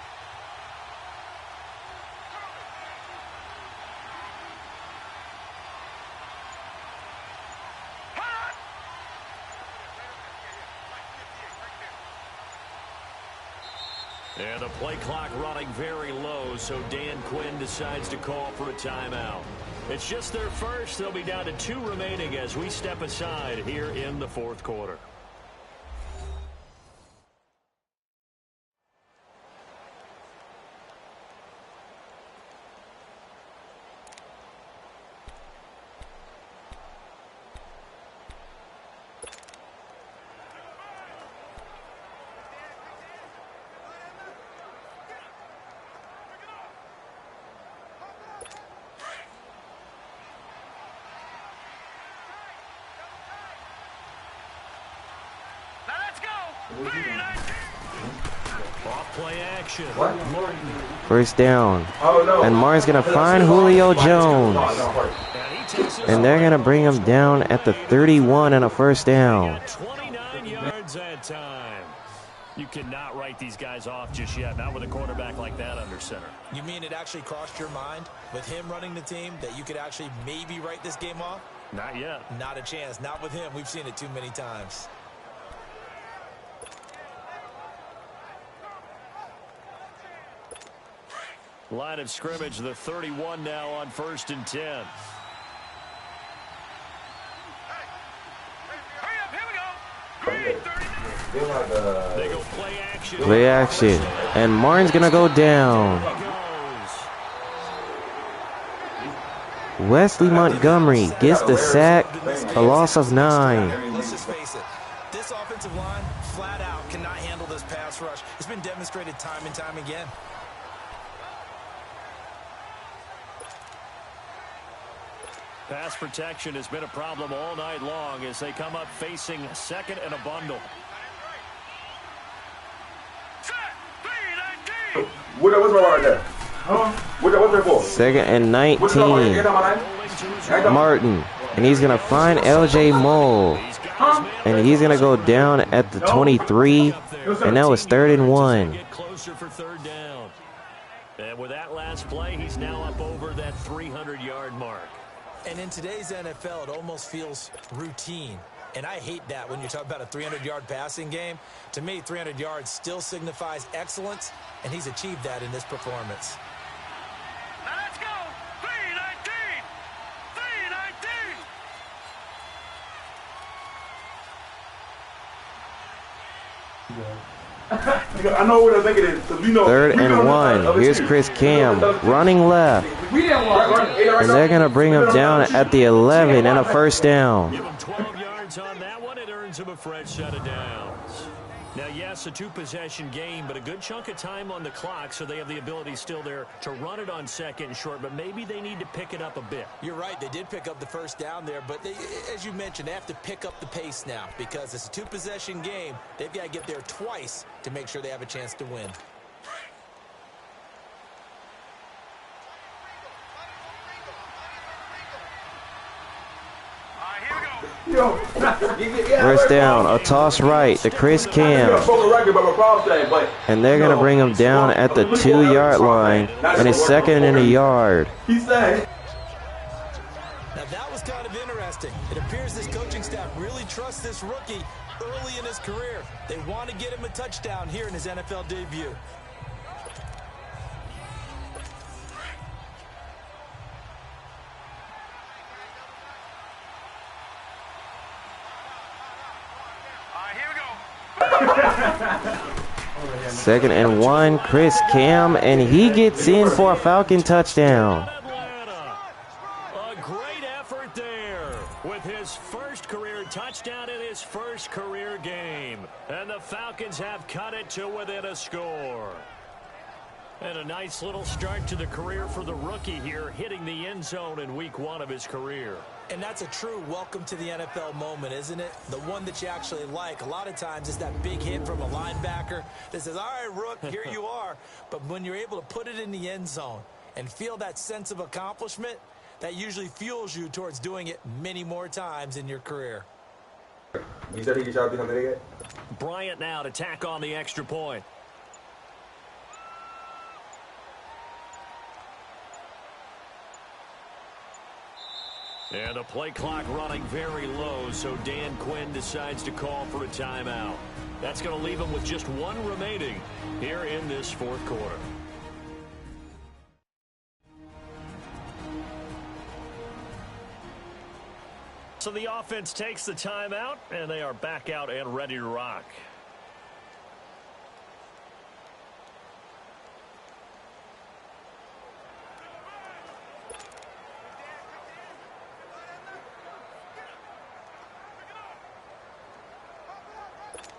And the play clock running very low, so Dan Quinn decides to call for a timeout. It's just their first. They'll be down to 2 remaining as we step aside here in the 4th quarter. Off play action. First down. And Martin's going to find Julio Jones. And they're going to bring him down at the 31 and a first down. 29 yards that time. You cannot write these guys off just yet, not with a quarterback like that under center. You mean it actually crossed your mind with him running the team that you could actually maybe write this game off? Not yet. Not a chance. Not with him. We've seen it too many times. Line of scrimmage, the 31 now on 1st and 10. Hurry up, here we go. 339. They go play action. Play action. And Martin's going to go down. Wesley Montgomery gets the sack, a loss of 9. Let's just face it. This offensive line flat out cannot handle this pass rush. It's been demonstrated time and time again. Pass protection has been a problem all night long as they come up facing second and a bundle. What's wrong right there? What's there for? Second and 19. Martin. And he's going to find LJ Moll. And he's going to go down at the 23. And that was 3rd and 1. Get closer for 3rd down. And with that last play, he's now up over that 300-yard mark. And in today's NFL, it almost feels routine. And I hate that when you talk about a 300-yard passing game. To me, 300 yards still signifies excellence, and he's achieved that in this performance. Now let's go. 319. 319. I know what I think it is. We know, 3rd and 1. Here's Chris Cam running left. And they're going to bring him down at the 11 and a 1st down. Give him 12 yards on that one. It earns him a fresh set of downs. Now, yes, a 2-possession game, but a good chunk of time on the clock, so they have the ability still there to run it on 2nd and short, but maybe they need to pick it up a bit. You're right. They did pick up the 1st down there, but they, as you mentioned, they have to pick up the pace now because it's a 2-possession game. They've got to get there twice to make sure they have a chance to win. First down, a toss right to Chris Cam. And they're going to bring him down at the 2-yard line. And it's 2nd and a yard. Now that was kind of interesting. It appears this coaching staff really trusts this rookie early in his career. They want to get him a touchdown here in his NFL debut. Second and 1, Chris Cam, and he gets in for a Falcon touchdown. A great effort there with his first career touchdown in his first career game. And the Falcons have cut it to within a score. And a nice little start to the career for the rookie here, hitting the end zone in week 1 of his career. And that's a true welcome to the NFL moment, isn't it? The one that you actually like. A lot of times it's that big hit from a linebacker that says, all right, Rook, here you are. But when you're able to put it in the end zone and feel that sense of accomplishment, that usually fuels you towards doing it many more times in your career. You said he could try to do something again? Bryant now to tack on the extra point. And the play clock running very low, so Dan Quinn decides to call for a timeout. That's going to leave him with just 1 remaining here in this 4th quarter. So the offense takes the timeout, and they are back out and ready to rock.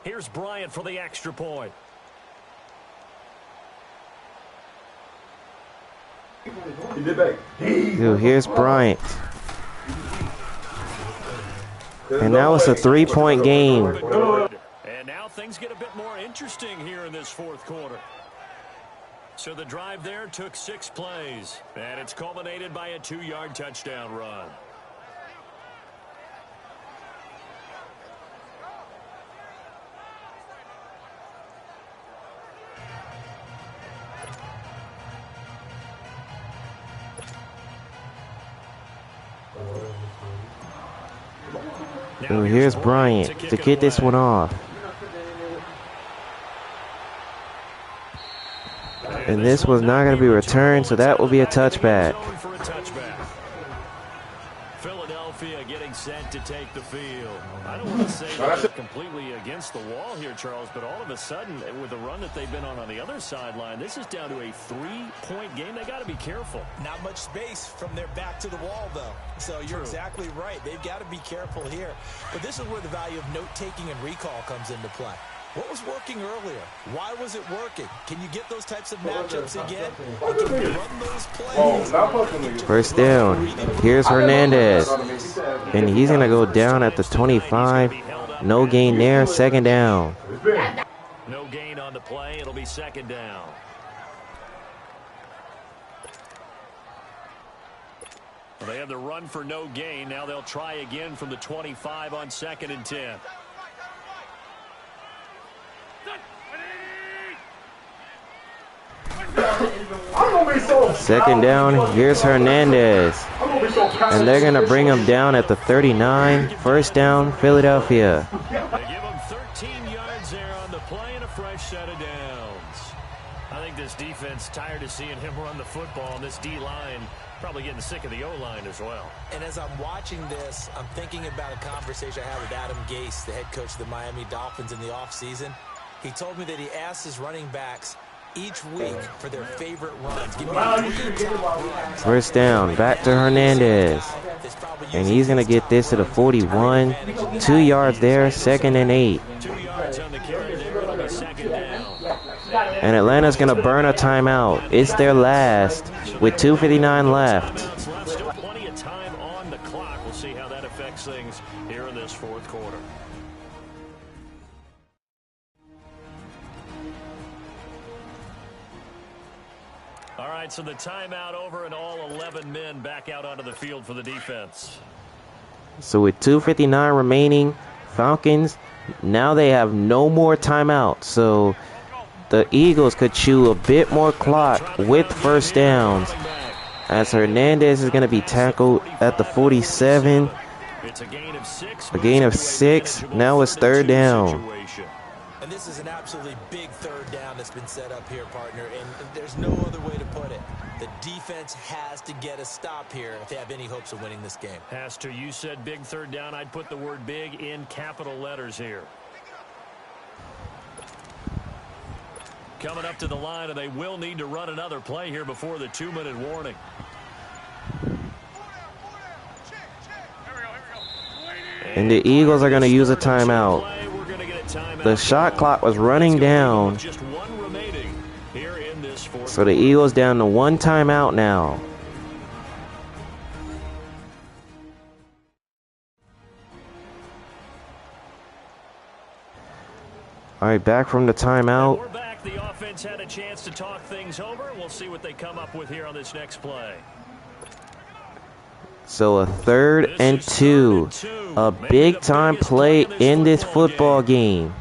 Here's Bryant for the extra point. So here's Bryant. And that was a 3-point game. And now things get a bit more interesting here in this 4th quarter. So the drive there took 6 plays, and it's culminated by a 2-yard touchdown run. So here's Bryant to get this one off. And this was not going to be returned, so that will be a touchback. Philadelphia getting set to take the field. I don't want to say they're completely against the wall here, Charles, but all of a sudden, with the run that they've been on the other sideline, this is down to a 3-point game. They got to be careful. Not much space from their back to the wall, though. So you're exactly right. They've got to be careful here. But this is where the value of note-taking and recall comes into play. What was working earlier? Why was it working? Can you get those types of matchups again? And can you run those plays? First down. Here's Hernandez. And he's going to go down at the 25. No gain there. Second down. No gain on the play. It'll be second down. Well, they have the run for no gain. Now they'll try again from the 25 on 2nd and 10. Second down. Here's Hernandez. And they're going to bring him down at the 39. First down, Philadelphia. They give him 13 yards there on the play and a fresh set of downs. I think this defense tired of seeing him run the football, and this D-line probably getting sick of the O-line as well. And as I'm watching this, I'm thinking about a conversation I had with Adam Gase, the head coach of the Miami Dolphins in the offseason. He told me that he asked his running backs each week for their favorite runs. Give me 3 top runs. First down, back to Hernandez. And he's going to get this to the 41. 2 yards there, 2nd and 8. 2 yards on the carry there. It'll be second down. And Atlanta's going to burn a timeout. It's their last with 2:59 left. Still plenty of time on the clock. We'll see how that affects things here in this fourth quarter. All right, so the timeout over and all 11 men back out onto the field for the defense. So with 2:59 remaining, Falcons, now they have no more timeouts. So the Eagles could chew a bit more clock with first downs, as Hernandez is going to be tackled at the 47. It's a gain of 6. A gain of 6. Now it's third down. And this is an absolutely big third down that's been set up here, partner, and there's no other way to put it. The defense has to get a stop here if they have any hopes of winning this game. Has to. You said big third down. I'd put the word big in capital letters here. Coming up to the line, and they will need to run another play here before the 2-minute warning. And the Eagles are going to use a timeout. The shot clock was running down. So the Eagles down to 1 timeout now. All right, back from the timeout. We're back. The offense had a chance to talk things over. We'll see what they come up with here on this next play. So a 3rd and 2. A big time play in this football game.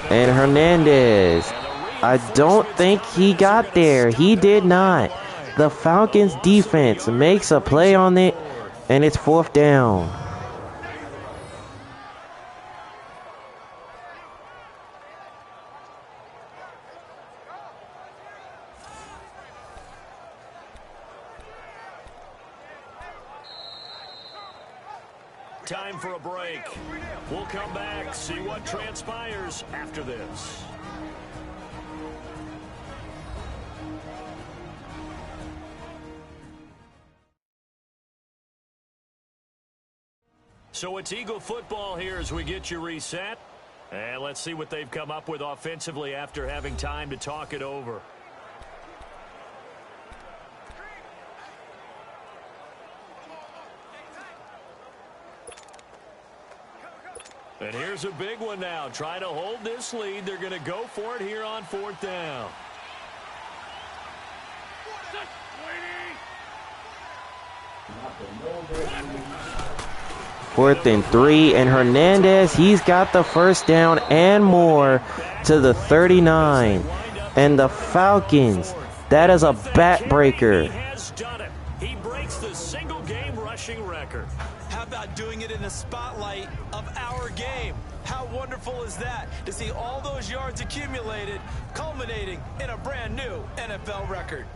And Hernandez, I don't think he got there. He did not. The Falcons defense makes a play on it, and it's 4th down. Time for a break. We'll come back, see what transpires after this. So it's Eagle football here as we get you reset. And let's see what they've come up with offensively after having time to talk it over. And here's a big one now. Trying to hold this lead. They're going to go for it here on 4th down. Fourth and 3, and Hernandez, he's got the first down and more to the 39. And the Falcons, that is a backbreaker. He has done it. He breaks the single game rushing record. How about doing it in the spotlight of our game? How wonderful is that to see all those yards accumulated, culminating in a brand new NFL record?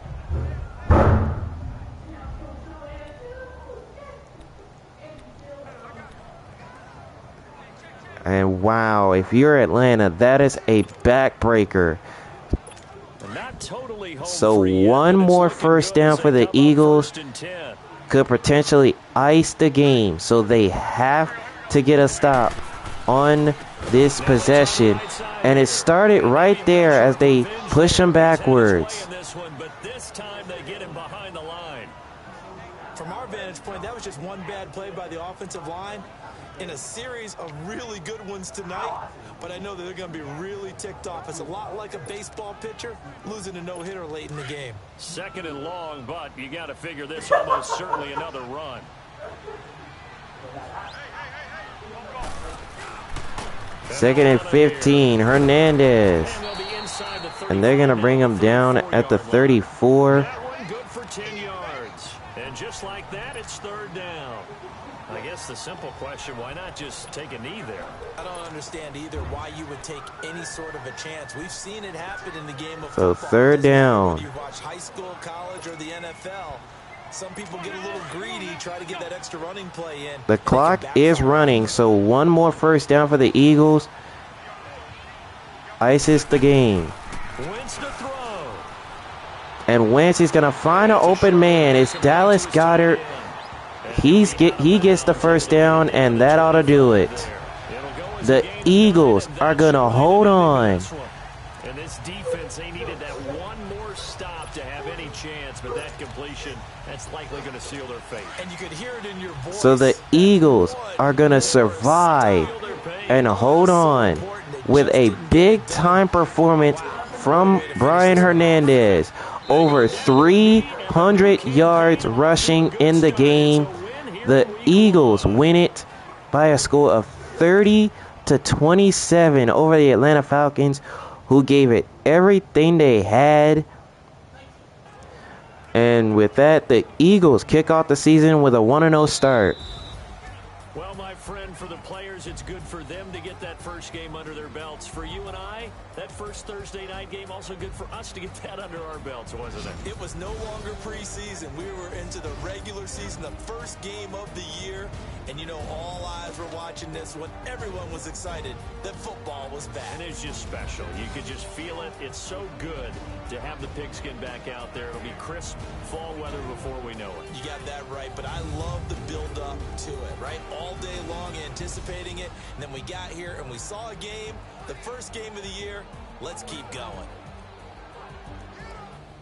And wow, if you're Atlanta, that is a backbreaker. Not totally home So free yet, one but it's more looking first good down as for they the come up Eagles. 1st and 10. could potentially ice the game. So they have to get a stop on this possession. And it started right there as they push him backwards. But this time they get him behind the line. From our vantage point, that was just one bad play by the offensive line in a series of really good ones tonight. But I know that they're going to be really ticked off. It's a lot like a baseball pitcher losing a no-hitter late in the game. 2nd and long, but you got to figure this almost certainly another run. Second and 15, Hernandez. And they're going to bring him down at the 34. That one good for 10 yards. And just like that, it's 3rd down. I guess the simple question, why not just take a knee there? I don't understand either why you would take any sort of a chance. We've seen it happen in the game of so football. 3rd down. Whether you watch high school, college, or the NFL, some people get a little greedy, try to get that extra running play in. The clock is running, so one more 1st down for the Eagles. Ices the game. Wentz to throw. And Wentz is going to find an open man. It's Dallas Goedert. He gets the 1st down, and that ought to do it. The Eagles are going to hold on. And this defense, they needed that one more stop to have any chance, but that completion, that's likely going to seal their fate. And you could hear it in your voice. So the Eagles are going to survive and hold on with a big-time performance from Brian Hernandez. Over 300 yards rushing in the game. The Eagles win it by a score of 30-27 over the Atlanta Falcons, who gave it everything they had. And with that, the Eagles kick off the season with a 1-0 start. Well, my friend, for the players, it's good for them to get that first game under their belts. For you and I, that first Thursday night game, also good for us to get that under our belts, wasn't it? It was no longer preseason. We were into the regular season, the first game of the year. And, you know, all eyes were watching this when everyone was excited that football was back. And it's just special. You could just feel it. It's so good to have the pigskin back out there. It'll be crisp fall weather before we know it. You got that right, but I love the build-up to it, right? All day long anticipating it, and then we got here and we saw a game, the first game of the year. Let's keep going.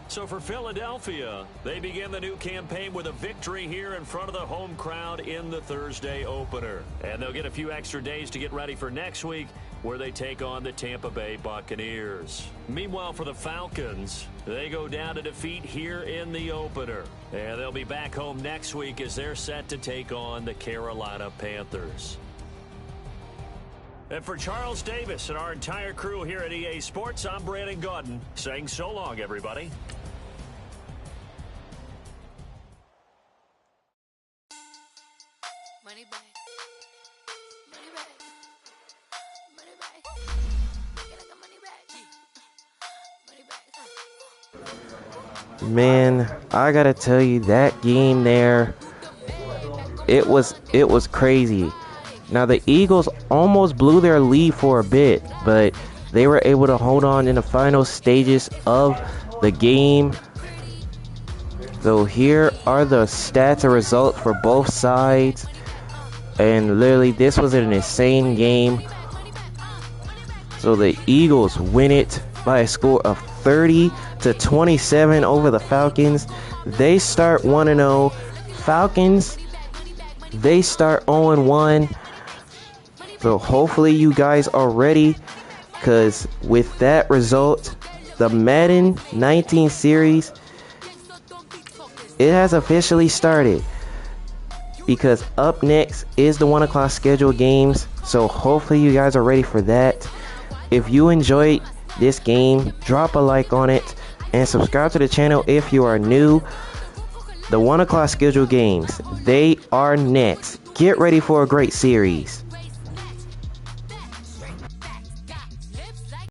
So for Philadelphia, they begin the new campaign with a victory here in front of the home crowd in the Thursday opener. And they'll get a few extra days to get ready for next week, where they take on the Tampa Bay Buccaneers. Meanwhile, for the Falcons, they go down to defeat here in the opener. And they'll be back home next week as they're set to take on the Carolina Panthers. And for Charles Davis and our entire crew here at EA Sports, I'm Brandon Gaudin saying so long, everybody. Money back. Money back. Money back. Get like a money back. Money back. Man, I gotta tell you, that game there, it was crazy. Now the Eagles almost blew their lead for a bit, but they were able to hold on in the final stages of the game. So here are the stats and results for both sides. And literally, this was an insane game. So the Eagles win it by a score of 30-27 over the Falcons. They start 1-0. Falcons, they start 0-1. So hopefully you guys are ready, because with that result, the Madden 19 series, it has officially started. Because up next is the 1 o'clock scheduled games. So hopefully you guys are ready for that. If you enjoyed this game, drop a like on it and subscribe to the channel if you are new. The 1 o'clock scheduled games, they are next. Get ready for a great series.